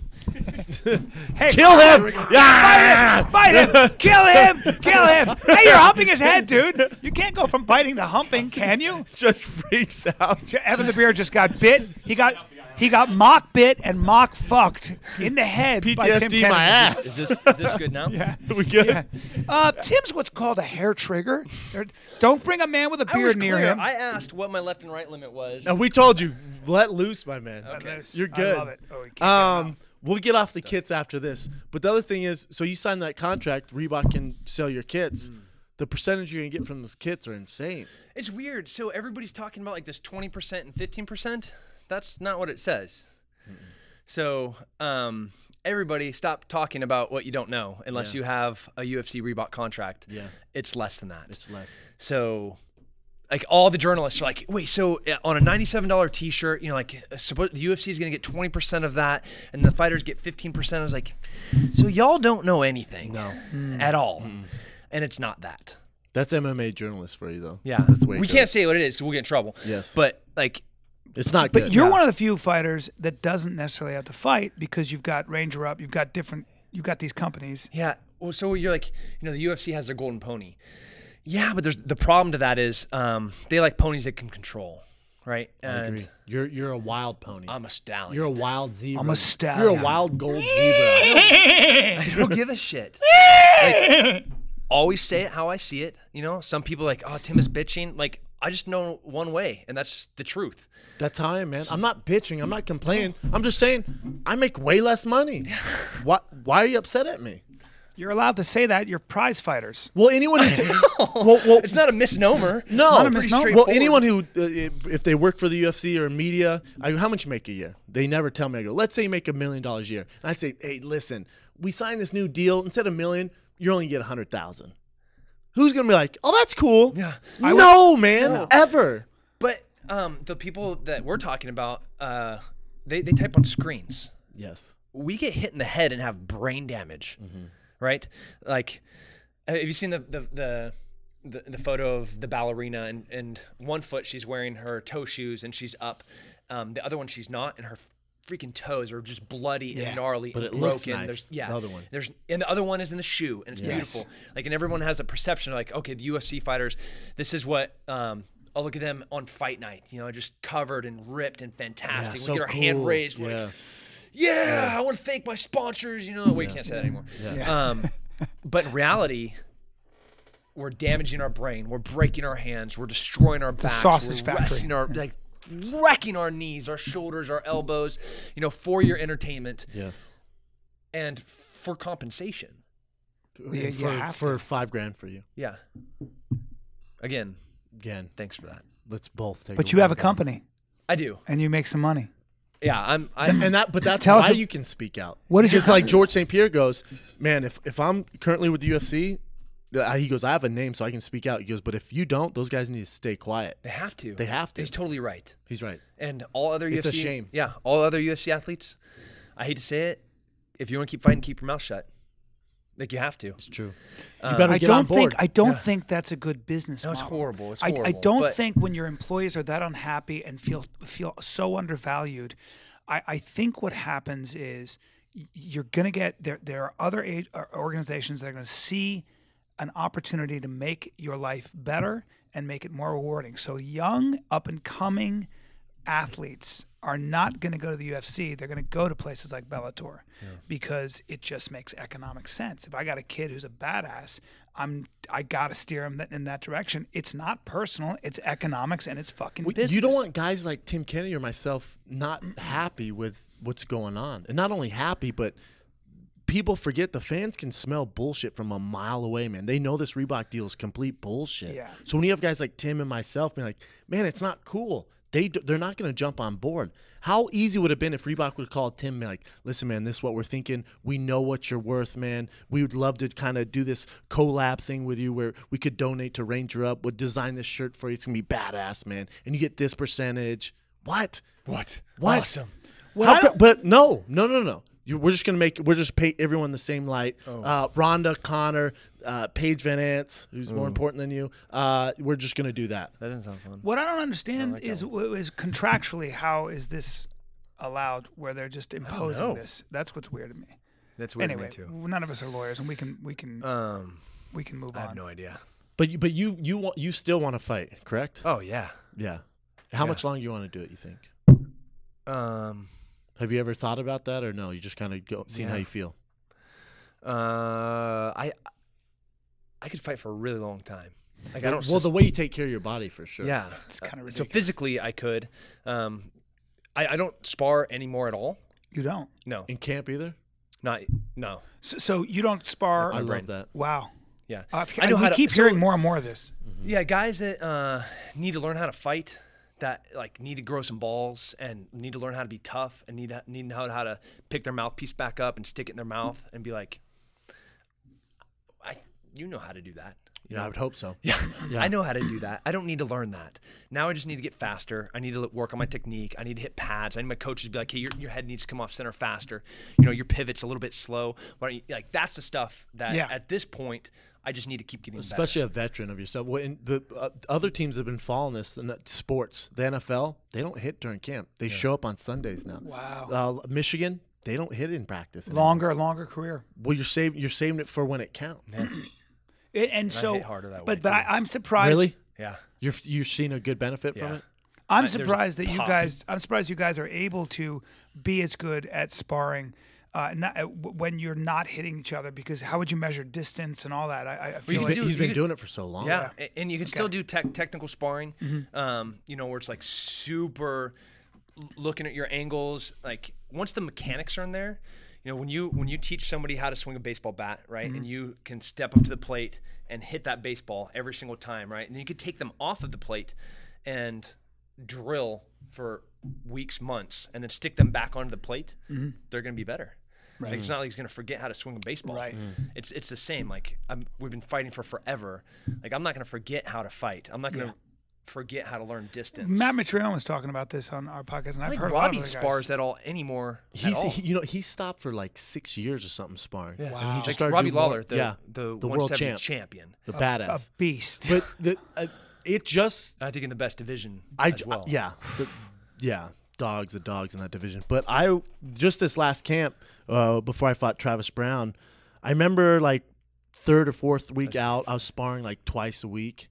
Hey, kill him! Yeah! Bite him! Kill him! Kill him! Hey, you're humping his head, dude. You can't go from biting to humping, can you? Just freaks out. Evan the Bear just got bit. He got mock bit and mock fucked in the head by Tim PTSD Kennedy. my ass. Is this good now? Yeah. We good? Yeah. Tim's what's called a hair trigger. Don't bring a man with a I was beard near clear. him. I asked what my left and right limit was. And we told you, let loose, my man. Okay. You're good. I love it. Oh, he can't get him out. We'll get off the kits after this. But the other thing is, so you sign that contract, Reebok can sell your kits. The percentage you're going to get from those kits are insane. It's weird. So everybody's talking about like this 20% and 15%. That's not what it says. So everybody stop talking about what you don't know unless you have a UFC Reebok contract. Yeah. It's less than that. It's less. So like all the journalists are like, wait, so on a $97 t-shirt, like suppose the UFC is going to get 20% of that and the fighters get 15%. I was like, so y'all don't know anything at all. And it's not that. That's MMA journalists for you, though. Yeah. That's the way we can't say what it is because we'll get in trouble. Yes. But like, it's not good. But you're one of the few fighters that doesn't necessarily have to fight because you've got Ranger Up, you've got these companies. yeah. Well, so you're like, the UFC has their golden pony. Yeah, but there's the problem to that is they like ponies that can control, right? I And agree. You're a wild pony. I'm a stallion. You're a wild zebra. I'm a stallion. You're a wild gold zebra. I don't give a shit. Like, always say it how I see it. Some people are like, oh, Tim is bitching. Like, I just know one way, and that's the truth. That's how I am, man. I'm not bitching. I'm not complaining. I'm just saying I make way less money. Why are you upset at me? You're allowed to say that. You're prize fighters. Well, anyone who It's not a misnomer. no, not a pretty misnomer. Well, straightforward. anyone who if they work for the UFC or media, I go, how much you make a year? They never tell me. I go, let's say you make $1 million a year, and I say, hey, listen, we signed this new deal. Instead of $1 million, you're only get 100,000. Who's gonna be like, oh, that's cool? Yeah. No, man, ever. But the people that we're talking about, they type on screens. Yes. We get hit in the head and have brain damage, right? Like, have you seen the photo of the ballerina and one foot she's wearing her toe shoes and she's up, the other one she's not, and her freaking toes are just bloody and gnarly, but and it broken. looks nice. The other one. And the other one is in the shoe, and it's beautiful. Like, and everyone has a perception of like, okay, the UFC fighters, this is what. Oh, look at them on fight night, just covered and ripped and fantastic. so we get our hand cool. raised. Yeah. Like, I want to thank my sponsors. We can't say that anymore. Yeah. But in reality, we're damaging our brain, we're breaking our hands, we're destroying our backs, sausage we're factory. wrestling our, like, wrecking our knees, our shoulders, our elbows, for your entertainment. Yes. And for compensation. Yeah, you have for $5,000 for you. Yeah. Again, thanks for that. Let's both take. But you have a company. I do. And you make some money. Yeah, but that's Tell why us you can speak out. What is your just like George St. Pierre goes, man, if I'm currently with the UFC, he goes, I have a name so I can speak out. He goes, but if you don't, those guys need to stay quiet. They have to. They have to. He's totally right. He's right. And all other It's UFC, a shame. Yeah, all other UFC athletes, I hate to say it, if you want to keep fighting, keep your mouth shut. Like, you have to. It's true. You better get on board. I don't think that's a good business No, it's model. horrible. It's I horrible. don't think when your employees are that unhappy and feel so undervalued, I think what happens is you're going to get there are other organizations that are going to see an opportunity to make your life better and make it more rewarding. So young, up-and-coming athletes are not going to go to the UFC. They're going to go to places like Bellator because it just makes economic sense. If I got a kid who's a badass, I got to steer him in that direction. It's not personal. It's economics and it's fucking business. You don't want guys like Tim Kennedy or myself not happy with what's going on. And not only happy, but people forget the fans can smell bullshit from a mile away, man. They know this Reebok deal is complete bullshit. Yeah. So when you have guys like Tim and myself being like, man, it's not cool. They're not going to jump on board. How easy would it have been if Reebok would have called Tim and be like, listen, man, this is what we're thinking. We know what you're worth, man. We would love to kind of do this collab thing with you where we could donate to Ranger Up. We'll design this shirt for you. It's going to be badass, man. And you get this percentage. What? Awesome. But no. We're just pay everyone the same light. Ronda, Connor, Paige Van Ants, who's more important than you. We're just gonna do that. That doesn't sound fun. What I don't understand is contractually how is this allowed where they're just imposing this? That's what's weird to me. That's weird anyway, to me too. None of us are lawyers, and we can move on. I have no idea. But you still want to fight, correct? Oh yeah. Yeah. How much longer you want to do it? You think? Have you ever thought about that, or no? You just kind of go seeing how you feel. I could fight for a really long time. Like, I don't. Well, the way you take care of your body, for sure. Yeah, It's kind of ridiculous. so physically I could. I don't spar anymore at all. You don't. No, In camp either. no. So you don't spar. I love that. Wow. Yeah, I know we keep hearing more and more of this. Yeah, guys that need to learn how to fight, that like need to grow some balls and need to learn how to be tough and need to know how to pick their mouthpiece back up and stick it in their mouth and be like, you know how to do that. I would hope so. Yeah, I know how to do that. I don't need to learn that. Now I just need to get faster. I need to work on my technique. I need to hit pads. I need my coaches to be like, hey, your head needs to come off center faster. Your pivot's a little bit slow. Why don't you, like, that's the stuff that at this point I just need to keep getting better. Especially a veteran of yourself. Well, the other teams have been following this in sports. The NFL, they don't hit during camp. They show up on Sundays now. Wow. Michigan, they don't hit in practice anymore. Longer career. Well, you're saving it for when it counts. And so, I hit harder that but way, too. I'm surprised. Really? Yeah. You're seeing a good benefit from Yeah. it? I'm There's surprised that pop. I'm surprised you guys are able to be as good at sparring when you're not hitting each other, because how would you measure distance and all that? I feel like He's been doing it for so long. Yeah, and you can still do technical sparring, where it's like super looking at your angles. Like, once the mechanics are in there, when you teach somebody how to swing a baseball bat, right, and you can step up to the plate and hit that baseball every single time, right, and then you could take them off of the plate and drill for weeks, months, and then stick them back onto the plate, they're going to be better. Right. Like, it's not like he's going to forget how to swing a baseball. Right. It's the same. Like, we've been fighting for forever. Like, I'm not going to forget how to fight. I'm not going to forget how to learn distance. Matt Mitrione was talking about this on our podcast, and I've heard Robbie a lot of spars at all anymore. He stopped for like 6 years or something sparring. Yeah. Wow. And he just Like started Robbie doing more- Lawler, the world 170 champion. the a badass. beast. But it just I think in the best division as as well. dogs in that division. But I just this last camp before I fought Travis Brown, I remember like third or fourth week out, I was sparring like twice a week,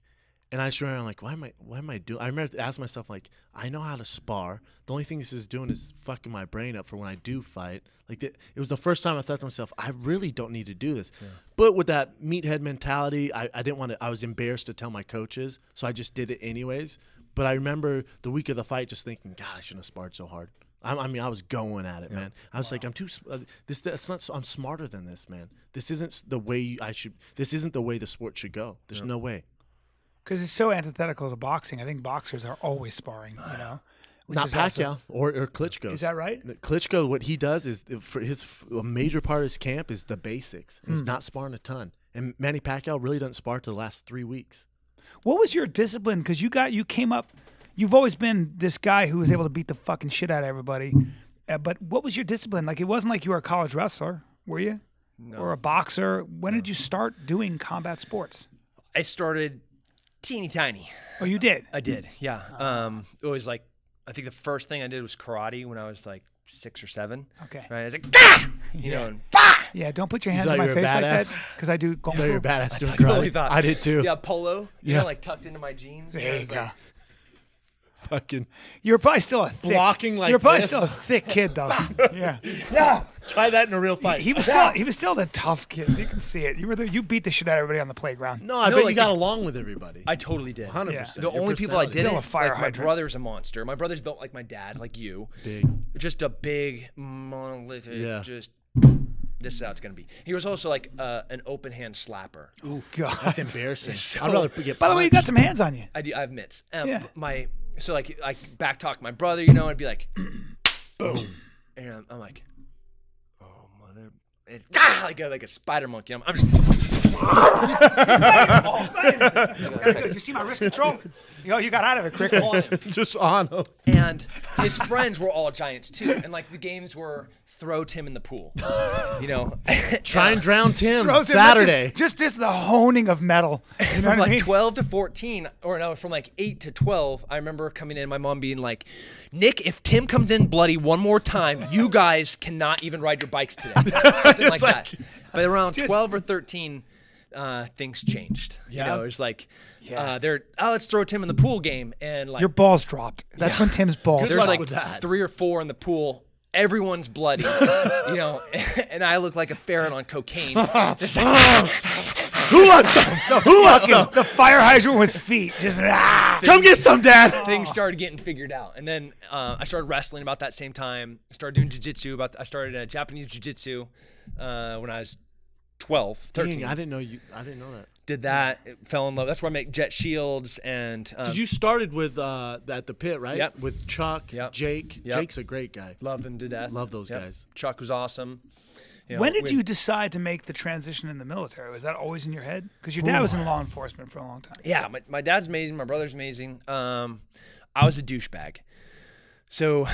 And I just remember, I'm like, why am I doing? I remember asking myself, like, I know how to spar. The only thing this is doing is fucking my brain up for when I do fight. Like, it was the first time I thought to myself, I really don't need to do this. Yeah. But with that meathead mentality, I didn't want to. I was embarrassed to tell my coaches, so I just did it anyways. But I remember the week of the fight, just thinking, God, I shouldn't have sparred so hard. I mean, I was going at it, man. I was like, I'm too. That's not. I'm smarter than this, man. This isn't the way I should. This isn't the way the sport should go. There's no way. Because it's so antithetical to boxing. I think boxers are always sparring, you know. Not Pacquiao or Klitschko. Is that right? Klitschko, what he does is, for a major part of his camp is the basics. He's not sparring a ton. And Manny Pacquiao really doesn't spar till the last 3 weeks. What was your discipline? Because you came up, you've always been this guy who was able to beat the fucking shit out of everybody. But what was your discipline? Like, it wasn't like you were a college wrestler, were you? No. Or a boxer? When did you start doing combat sports? I started teeny tiny. Oh, you did? I did, yeah. It was like, I think the first thing I did was karate when I was like 6 or 7. Okay. Right? I was like, Gah! You know, and bah! Yeah, don't put your hand on my face like that, because I do. You thought you were badass doing karate. I did too. Yeah, polo. You know, like tucked into my jeans. There you go. Fucking. You're probably still a thick. Blocking like You're probably this. still a thick kid, though. Yeah. Yeah. Try that in a real fight. He was still the tough kid. You can see it. You beat the shit out of everybody on the playground. No, I bet you got along with everybody. I totally did. 100%. Yeah. The only people I didn't, Still a fire like, my hydrant. brother's a monster. My brother's built like my dad, like you. Big. Just a big monolithic. Yeah. Just. This is how it's gonna be. He was also like an open hand slapper. Oh God, that's embarrassing. So, I'd rather get. By the way, you got some hands on you. I do. I have mitts. Yeah. So like I back talk my brother, you know, I'd be like, boom, and I'm like, oh mother, and, like a spider monkey. I'm just. You see my wrist control? You got out of it, Crick. Just on him. And his friends were all giants too, and like the games were. Throw Tim in the pool, you know. Try and drown Tim. Saturday. Just the honing of metal. You know from what I mean? 12 to 14, or no, from like 8 to 12, I remember coming in, my mom being like, Nick, if Tim comes in bloody one more time, you guys cannot even ride your bikes today. Something like that. But around 12 or 13, things changed. Yeah. You know, it was like, let's throw Tim in the pool game. And like, your balls dropped. That's when Tim's balls there's dropped. like 3 or 4 in the pool. Everyone's bloody, you know, and I look like a ferret on cocaine. Who wants some? Who wants some? The fire hydrant with feet. Just come get some, Dad. Things started getting figured out, and then I started wrestling about that same time. I started doing jiu-jitsu. I started Japanese jiu-jitsu when I was 12, 13. Dang, I didn't know that. Did that, fell in love. That's where I make jet shields and. Because you started with at the pit, right? Yep. With Chuck, Yep. Jake. Yep. Jake's a great guy. Love them to death. Love those guys. Chuck was awesome. You know, when did you decide to make the transition in the military? Was that always in your head? Because your dad was in law enforcement for a long time. Yeah, my dad's amazing. My brother's amazing. I was a douchebag. So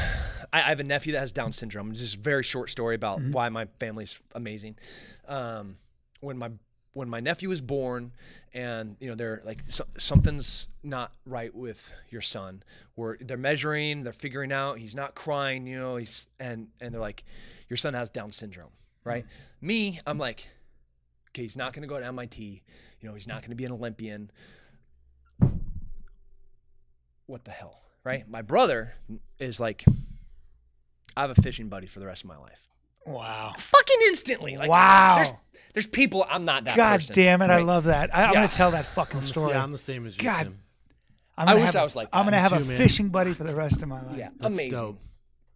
I have a nephew that has Down syndrome. Just a very short story about why my family's amazing. When my nephew was born, and you know they're like something's not right with your son. They're measuring, they're figuring out he's not crying, you know, and they're like, your son has Down syndrome, right? Me, I'm like, okay, he's not going to go to MIT, you know, he's not going to be an Olympian. What the hell, right? My brother is like, I have a fishing buddy for the rest of my life. Wow. Fucking instantly. Like, wow. There's people, I'm not that God person. damn it, right? I love that. I'm going to tell that fucking story. Yeah, I'm the same as you, God. Tim. I wish I was like that. I'm going to have a man. fishing buddy for the rest of my life. Yeah, That's amazing. dope.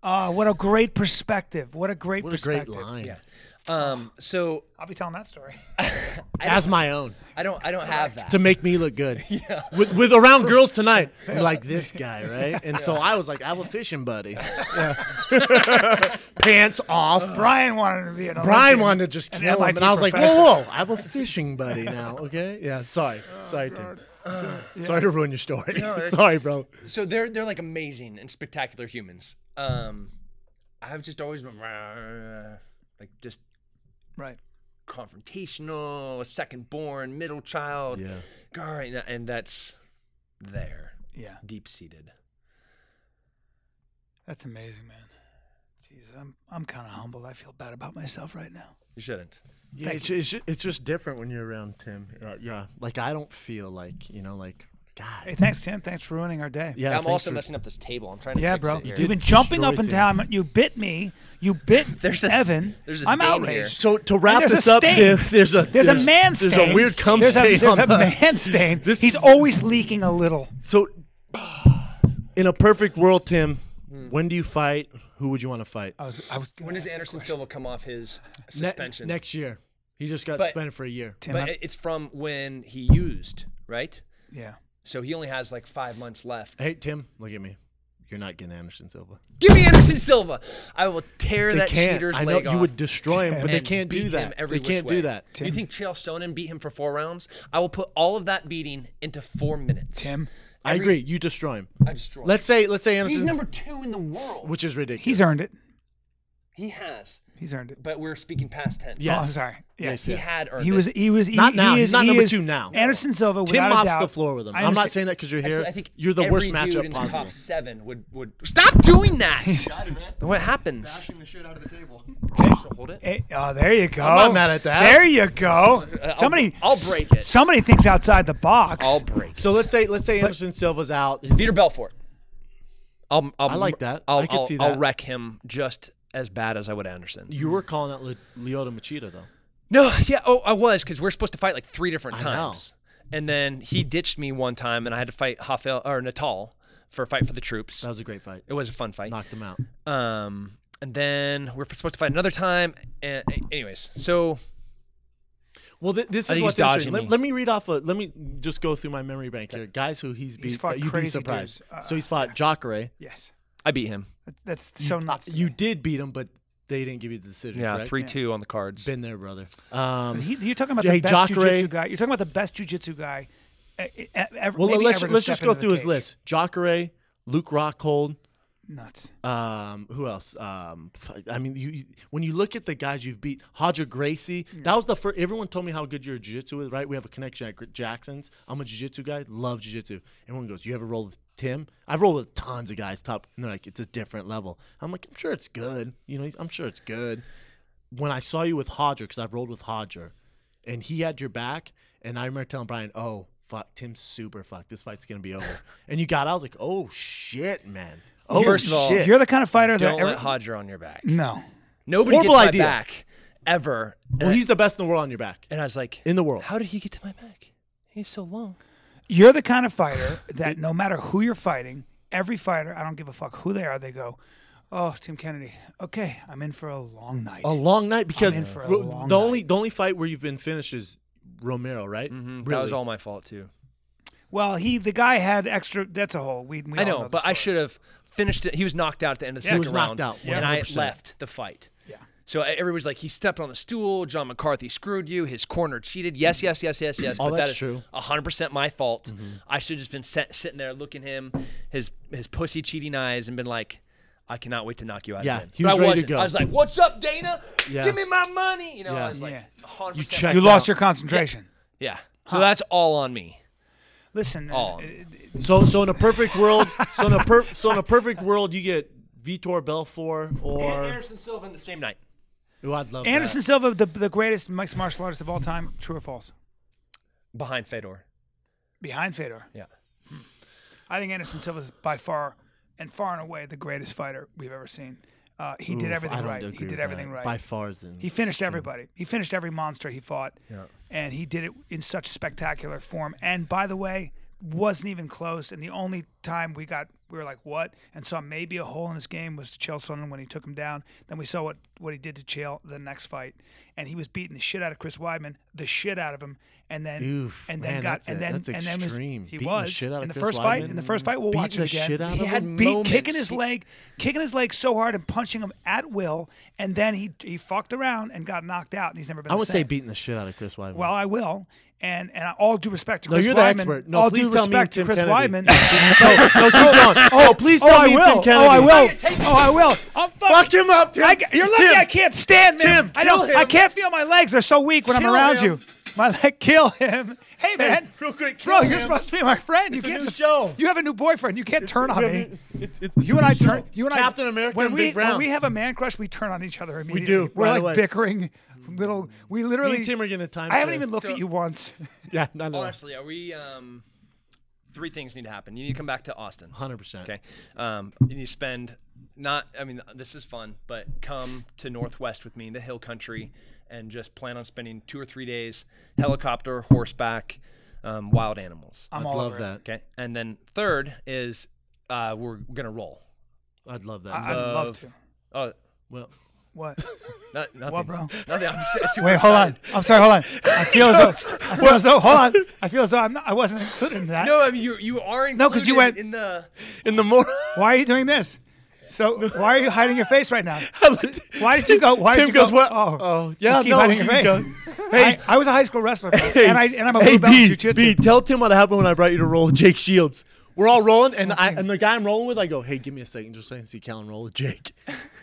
Oh, what a great perspective. What a great What a perspective. great line. Yeah. So I'll be telling that story. As my own. I don't have that. To make me look good. Yeah. With around girls tonight. You're like this guy, right? And so I was like, I have a fishing buddy. Yeah. Pants off. Brian wanted to be an Olympian. Brian wanted to just kill him. MIT And I was like, professor. whoa, I have a fishing buddy now, okay? Yeah, sorry. Sorry, Tim. Sorry to ruin your story. No, sorry, bro. So they're like amazing and spectacular humans. I've just always been like just Right. confrontational, second born, middle child. Yeah. And that's there. Yeah. Deep seated. That's amazing, man. Jeez, I'm kind of humbled. I feel bad about myself right now. You shouldn't. Yeah, it's just different when you're around Tim. Yeah. Like, I don't feel like, you know, like God. Hey, thanks, Tim. Thanks for ruining our day. Yeah, I'm thanks also for- messing up this table. I'm trying to Yeah, fix bro. it here. You've been jumping destroy up and things. down. You bit me. You bit Evan. there's a I'm stain outraged. here. So to wrap There's this a up, stain. Tim, there's a man stain. There's a weird cum There's stain. There's on a the- man stain. This- He's always leaking a little. So, in a perfect world, Tim, when do you fight? Who would you want to fight? I was When does Anderson Silva come off his suspension? Next year. He just got But- suspended for a year. Tim, But it's from when he used, right? yeah. So he only has like 5 months left. Hey, Tim, look at me. You're not getting Anderson Silva. Give me Anderson Silva. I will tear They that can't. cheater's I know leg you off. would destroy him, but they and can't do beat him that. every They which can't way. do that. You think Chael Sonnen beat him for 4 rounds? I will put all of that beating into 4 minutes. Tim, I agree. You destroy him. I destroy him. Let's say Anderson. He's number 2 in the world. which is ridiculous. he's earned it. He has. He's earned it. But we're speaking past tense. Yes. Oh, I'm sorry. Yeah. Yes, He yes. had earned He was. it. He was. Not now. He He's is, not he number is- 2 now. Anderson Silva, Tim without a mops doubt. the floor with him. I I'm not understand- saying that because you're here. Actually, I think You're the every worst dude matchup in the possible. top 7 would stop doing that. Got it, man. What happens? Bashing the shit out of the table. Hold it. Hey, oh, there you go. I'm not mad at that. There you go. Somebody. I'll break it. Somebody thinks outside the box. I'll break it. So let's say Anderson Silva's out. His- Peter Belfort. I like that. I could see that. I'll wreck him just as bad as I would Anderson. You were calling out Lyoto Machida though. No, yeah, I was, because we're supposed to fight like 3 different I know. times. And then he ditched me one time, and I had to fight Natal for a fight for the troops. That was a great fight. It was a fun fight. Knocked him out. And then we're supposed to fight another time. And anyways, so Well, this I is think what's he's dodging interesting. me. Let me read off. Let me just go through my memory bank here. Guys who he's beat. fought You'd be crazy surprised. dudes. So he's fought Jacare. Yes. I beat him. That's so nuts. You did beat him, but they didn't give you the decision. Yeah, correct? 3-2 on the cards. Been there, brother. You're talking about Hey, the best Jacare- jiu-jitsu guy. You're talking about the best jiu-jitsu guy. Ever, Well, maybe let's ever to just step go into the through his cage. list. Jacare, Luke Rockhold. Nuts. Who else? I mean, when you look at the guys you've beat, Hodger Gracie, that was the first. Everyone told me how good your jiu-jitsu is, right? We have a connection at Jackson's. I'm a jiu-jitsu guy, love jiu-jitsu. Everyone goes, "You ever roll with Tim?" I've rolled with tons of guys, top, and they're like, "It's a different level." I'm like, "I'm sure it's good. I'm sure it's good." When I saw you with Hodger, because I've rolled with Hodger, and he had your back, and I remember telling Bryan, "Oh, fuck, Tim's super fucked. This fight's gonna be over." And you got out, I was like, "Oh shit, man." Oh, First of all, shit. You're the kind of fighter that Don't let Hodger on your back. No. Nobody Horrible gets idea. my back ever. Well, he's the best in the world on your back. And I was like, In the world. how did he get to my back? He's so long. You're the kind of fighter that no matter who you're fighting, every fighter, I don't give a fuck who they are, they go, "Oh, Tim Kennedy. Okay, I'm in for a long night." A long night because in for a long the only fight where you've been finished is Romero, right? Mm-hmm. Really? That was all my fault too. Well, the guy had extra. That's a whole. We I all know, the but I story. should have finished it. He was knocked out at the end of the Yeah, he second was round. knocked out, And I 100%. left the fight. Yeah. So everybody's like, he stepped on the stool. John McCarthy screwed you. His corner cheated. Yes. Oh, But that that's is true. 100% my fault. I should have just been sitting there looking him, his pussy cheating eyes, and been like, I cannot wait to knock you out Yeah, again. he But was I ready to wasn't. go. I was like, "What's up, Dana? Yeah. Give me my money." Yeah. I was like, Yeah. 100%. You checked You out. lost your concentration. Yeah. So that's all on me. Listen, All. So in a perfect world, so in a perfect world, you get Vitor Belfort And or Anderson Silva in the same night. Ooh, I'd love Anderson that. Silva, the greatest mixed martial artist of all time. True or false? Behind Fedor. Behind Fedor. Yeah. I think Anderson Silva is by far and away the greatest fighter we've ever seen. He did Oof, I everything don't right. agree He did with everything that. right. By far, is in. He finished everybody. He finished every monster he fought. Yeah. And he did it in such spectacular form. And by the way, wasn't even close. And the only time we were like, what? And saw maybe a hole in his game was Chael Sonnen when he took him down. Then we saw what he did to Chael the next fight. And he was beating the shit out of Chris Weidman, the shit out of him. And then Oof, and then man, got that's and then extreme. he Beating the was shit out of in the Chris first fight. Weidman? In the first fight, we'll watch Beating it the again. shit out of He him? had Beat, moments. kicking his leg so hard and punching him at will, and then he fucked around and got knocked out, and he's never been. I the would say same. beating the shit out of Chris Weidman. Well, I will, and all due respect to No, Chris you're the Weidman, expert. No, all please due tell me respect to Tim Chris Kennedy. Weidman. no, hold on. Oh, please tell I me will. Tim Kennedy. Oh, I will. Oh, I will. I'm Fuck him up, Tim. You're lucky Tim. I can't stand, man. Tim, I don't. kill him. I can't feel my legs. They're so weak when I'm Kill around him. you. My leg, kill him. Hey, man. real quick, Bro, kill you're him. supposed to be my friend. It's a you can't new just show. You have a new boyfriend. You can't turn on me. It's You and I turn. You and Captain I. America when and we Big Brown. when we have a man crush, we turn on each other immediately. do, We're right like away. bickering. Little. We literally. Me and Tim are getting a time. I haven't share. even looked at you once. Yeah, no. Honestly, are we three things need to happen. You need to come back to Austin. 100%. Okay. You spend this is fun, but come to Northwest with me in the hill country and just plan on spending 2 or 3 days, helicopter, horseback, wild animals. I'd love that. Okay. And then third is we're going to roll. I'd love that. I'd love to. Oh, well, What? nothing. What, bro? Nothing. I'm super Wait, hold on. excited. I'm sorry, hold on. I feel as though hold on. I feel as though I wasn't included in that. No, I mean you are included. No, because you went in the morning. Why are you doing this? So why are you hiding your face right now? Why did you go? Why Tim did you goes, go? what? Oh, yeah, you keep no, hiding your face. go. Hey, I was a high school wrestler, bro, and I'm a blue belt in jiu-jitsu. B, tell Tim what happened when I brought you to roll with Jake Shields. We're all rolling, and the guy I'm rolling with, I go, hey, give me a second, just so I can see Callen roll with Jake.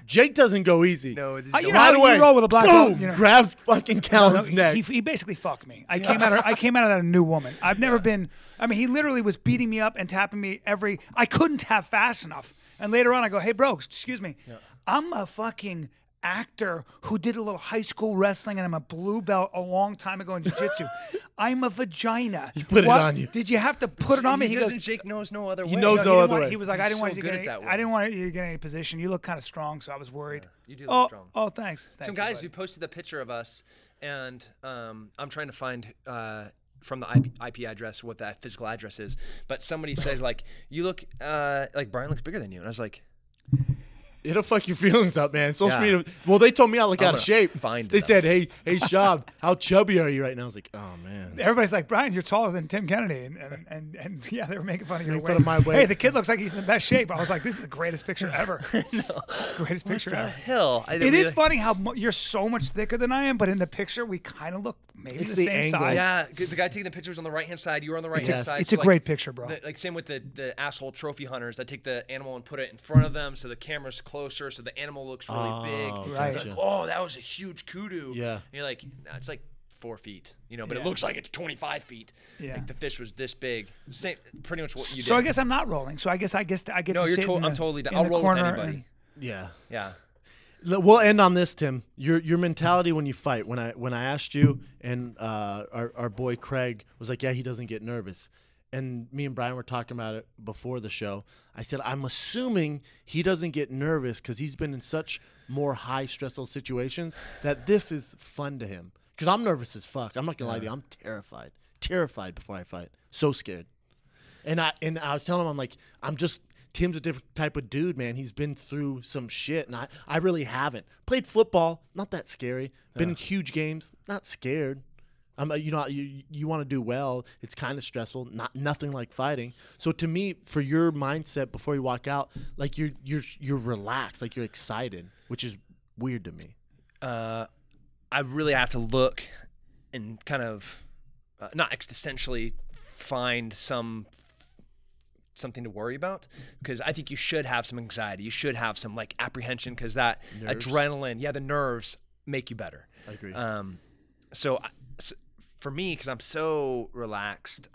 Jake doesn't go easy. No, You know how you roll with a black boom, belt, you know. grabs fucking Callen's neck. He basically fucked me. I came out of that a new woman. I've never been. I mean, he literally was beating me up and tapping me I couldn't tap fast enough. And later on, I go, hey, bro, excuse me. Yeah. I'm a fucking actor who did a little high school wrestling, and I'm a blue belt a long time ago in jiu-jitsu. I'm a vagina. He put it on you. Did you have to put it on me? He goes, Jake knows no other way. He knows no other way. He was like, I didn't want you to get that way. I didn't want you to get any position. You look kind of strong, so I was worried. Yeah, you do look strong. Oh, thanks. Some guys who posted the picture of us, and I'm trying to find from the IP address what that physical address is. But somebody said, like, you look like Bryan looks bigger than you. And I was like, it'll fuck your feelings up, man. Social media. Well, they told me I look out of shape. They said, hey, Schaub, how chubby are you right now? I was like, oh, man. Everybody's like, Bryan, you're taller than Tim Kennedy. And yeah, they were making fun of your weight. Fun of my weight. Hey, the kid looks like he's in the best shape. I was like, this is the greatest picture ever. Greatest picture ever. Hell. It is funny how you're so much thicker than I am, but in the picture, we kind of look maybe the same angle. size. Yeah, the guy taking the picture was on the right-hand side. You were on the right-hand side. It's a great picture, bro. Like same with the asshole trophy hunters that take the animal and put it in front of them so the camera's closer, so the animal looks really big. Right. Like, oh, that was a huge kudu. Yeah. And you're like, nah, it's like 4 feet, but it looks like it's 25 feet. Yeah. Like the fish was this big. Same, pretty much what you did. So I guess I'm not rolling. So I get No, to sit I'm totally down. I'll roll with anybody. Yeah. Yeah. We'll end on this, Tim. Your mentality when you fight. When I asked you, and our boy Craig was like, yeah, he doesn't get nervous. And me and Bryan were talking about it before the show. I said, I'm assuming he doesn't get nervous because he's been in such more high stressful situations that this is fun to him. Because I'm nervous as fuck. I'm not gonna lie to you. I'm terrified before I fight. So scared. And I was telling him, I'm like, Tim's a different type of dude, man. He's been through some shit, and I really haven't. Played football, not that scary. Been in huge games, not scared. You want to do well. It's kind of stressful, nothing like fighting. So to me, for your mindset before you walk out, like you're relaxed, like you're excited, which is weird to me. I really have to look and kind of not existentially find something to worry about, because I think you should have some anxiety. You should have some like apprehension, because that adrenaline, the nerves make you better. I agree. So for me, because I'm so relaxed,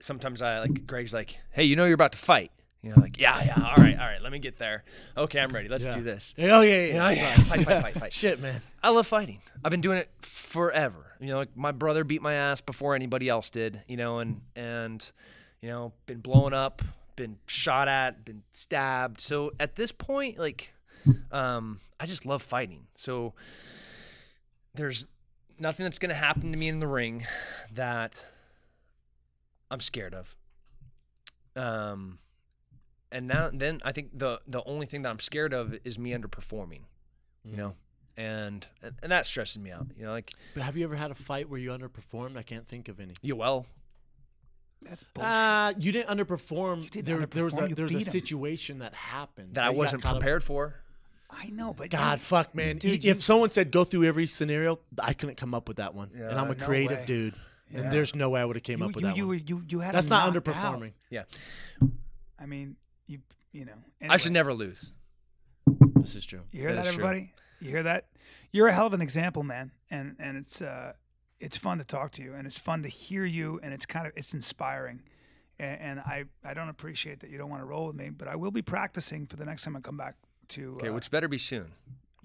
sometimes Greg's like, hey, you're about to fight. Like, yeah, all right, let me get there. Okay, I'm ready. Let's do this. Oh, yeah. Fight. Shit, man. I love fighting. I've been doing it forever. Like my brother beat my ass before anybody else did, and been blown up, been shot at, been stabbed. So at this point, I just love fighting. So there's nothing that's going to happen to me in the ring that I'm scared of. And then I think the only thing that I'm scared of is me underperforming, and that stresses me out. But have you ever had a fight where you underperformed? I can't think of any. That's bullshit. You didn't underperform. There was a beat him. situation that happened that I wasn't prepared for. I know, but God, fuck, man. Dude, if someone said go through every scenario, I couldn't come up with that one. And I'm a creative dude, and there's no way I would have came up with that one. You had That's not underperforming. Out. Yeah. I mean, Anyway. I should never lose. This is true. You hear that, everybody? You hear that? You're a hell of an example, man. And it's fun to talk to you, and it's fun to hear you, and it's inspiring. And I don't appreciate that you don't want to roll with me, but I will be practicing for the next time I come back to. Okay, which better be soon.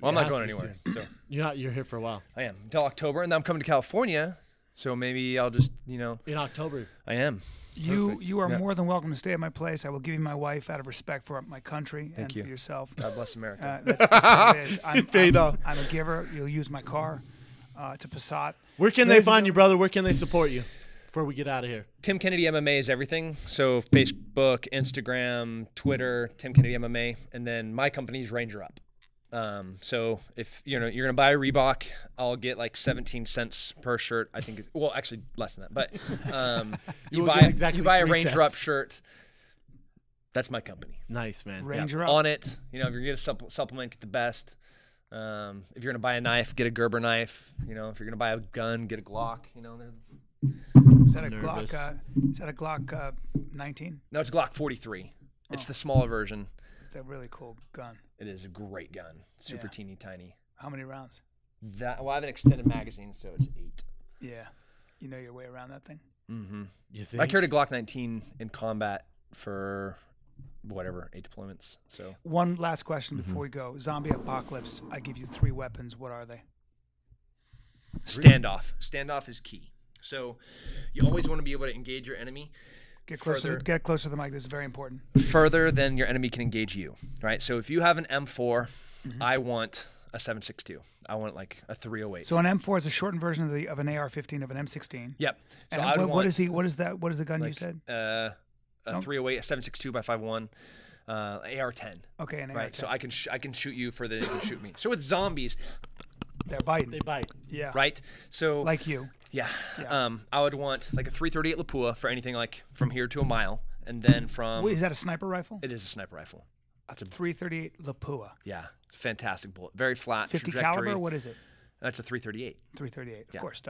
Well, I'm not going anywhere. So you're here for a while. I am until October, and then I'm coming to California. So maybe I'll just, you know. In October. I am. You are more than welcome to stay at my place. I will give you my wife out of respect for my country and you. for yourself. God bless America. That's what it is. Paid off. I'm a giver. You'll use my car. It's a Passat. Where can they find you, brother? Where can they support you before we get out of here? Tim Kennedy MMA is everything. So Facebook, Instagram, Twitter, Tim Kennedy MMA, and then my company's Ranger Up. So if you're gonna buy a Reebok, I'll get like 17 cents per shirt. I think. Well, actually less than that. But you buy a Ranger Up shirt. That's my company. Nice, man. Ranger Up on it. You know, if you're gonna supplement, get the best. If you're gonna buy a knife, get a Gerber knife. You know, if you're gonna buy a gun, get a Glock. You know, is that a Glock? Is that a Glock 19? No, it's a Glock 43. It's the smaller version. It's a really cool gun. It is a great gun. Super teeny tiny. How many rounds? Well, I have an extended magazine, so it's 8. Yeah. You know your way around that thing? Mm-hmm. You think? I carried a Glock 19 in combat for 8 deployments. So one last question before we go. Zombie apocalypse. I give you 3 weapons. What are they? Standoff. Standoff is key. So you always want to be able to engage your enemy. Get closer to the mic. This is very important. Further than your enemy can engage you, right? So if you have an M4, I want a 7.62. I want like a 308. So an M4 is a shortened version of an AR-15 of an M16. Yep. So and what is the gun you said? A 308, a 7.62 by 5.1, AR-10. Okay, an AR-10. Right. So I can shoot you further than you can shoot me. So with zombies, they're biting. They bite. Yeah. Right. So like you. Yeah. I would want like a 338 Lapua for anything like from here to a mile, and then from. Wait, is that a sniper rifle? It is a sniper rifle. That's a 338 Lapua. Yeah, it's a fantastic bullet. Very flat. 50 trajectory. caliber. What is it? That's a 338. 338. Of course.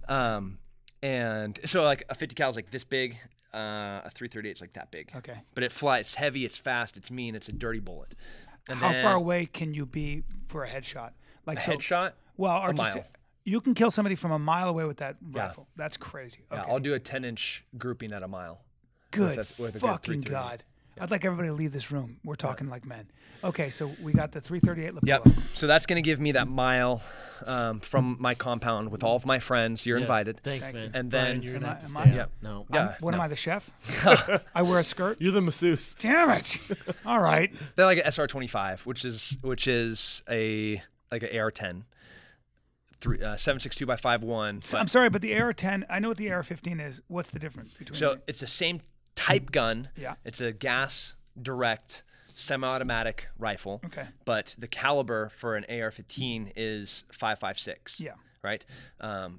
Sorry. And so like a 50 cal is like this big. A 338 is like that big. Okay. But it flies. It's heavy. It's fast. It's mean. It's a dirty bullet. And how far away can you be for a headshot? Like headshot? Well, or a just mile. You can kill somebody from a mile away with that rifle. That's crazy. Okay. Yeah, I'll do a 10-inch grouping at a mile. Good with a fucking God. I'd like everybody to leave this room. We're talking like men. Okay, so we got the 338 Lapua. Yep. So that's going to give me that mile from my compound with all of my friends. You're invited. Thanks, man. And then Brian, you're gonna have to am stay I? out. No. Am I the chef? I wear a skirt. You're the masseuse. Damn it! All right. They're like an SR25, which is a like an AR-10. 7.62 by 5.1. So, I'm sorry, but the AR-10, I know what the AR-15 is. What's the difference between So it's the same type gun. Yeah. It's a gas direct semi-automatic rifle. Okay. But the caliber for an AR-15 is 5.56. Yeah. Right.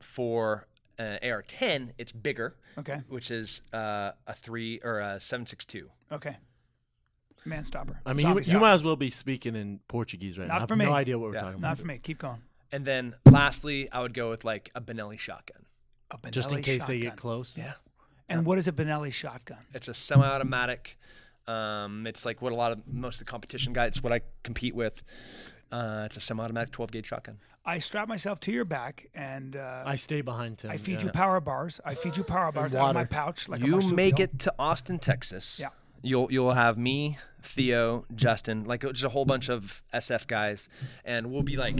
For an AR-10, it's bigger. Okay. Which is a 7.62. Okay. Man stopper. I mean, you might as well be speaking in Portuguese right now. Not for I have me. no idea what we're talking about. Not for me. Keep going. And then lastly, I would go with like a Benelli shotgun. A Benelli Just in case shotgun. they get close. Yeah. And what is a Benelli shotgun? It's a semi-automatic. It's like what most of the competition guys, it's what I compete with. It's a semi-automatic 12-gauge shotgun. I strap myself to your back and I stay behind him. I feed you power bars. I feed you power bars out of my pouch. Like you a make it to Austin, Texas. Yeah. You'll have me, Theo, Justin, like just a whole bunch of SF guys, and we'll be like,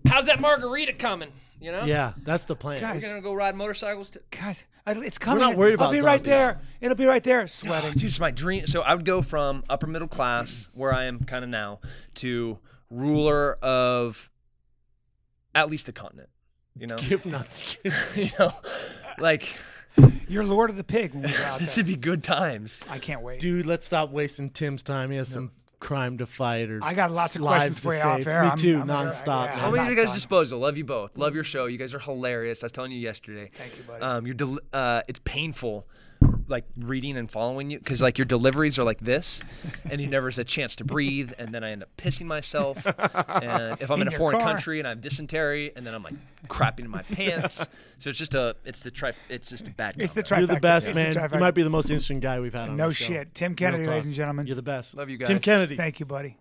"How's that margarita coming?" You know? Yeah, that's the plan. Guys, we're gonna go ride motorcycles. Guys, it's coming. We're not worried about I'll be right zombies. there. It'll be right there. Sweating. Dude, it's my dream. So I would go from upper middle class, where I am kind of now, to ruler of at least the continent. You know? Give not. You know, like. You're Lord of the Pig when we go out there. It should be good times. I can't wait. Dude, let's stop wasting Tim's time. He has some crime to fight or I got lots of lives questions to for you save. off air. Me I'm- too, I'm- nonstop. yeah, man. How many not of you guys' done. disposal? Love you both. Love your show. You guys are hilarious. I was telling you yesterday. Thank you, buddy. It's painful, like reading and following you, because like your deliveries are like this, and you never has a chance to breathe, and then I end up pissing myself. And if I'm in a your foreign car. country and I have dysentery, and then I'm like crapping in my pants. So it's just a bad. It's the combo. You're the trifecta. best, It's the man. You trifecta. might be the most interesting guy we've had on No the show. shit. Tim Real Kennedy, talk. ladies and gentlemen. You're the best. Love you guys. Tim Kennedy. Thank you, buddy.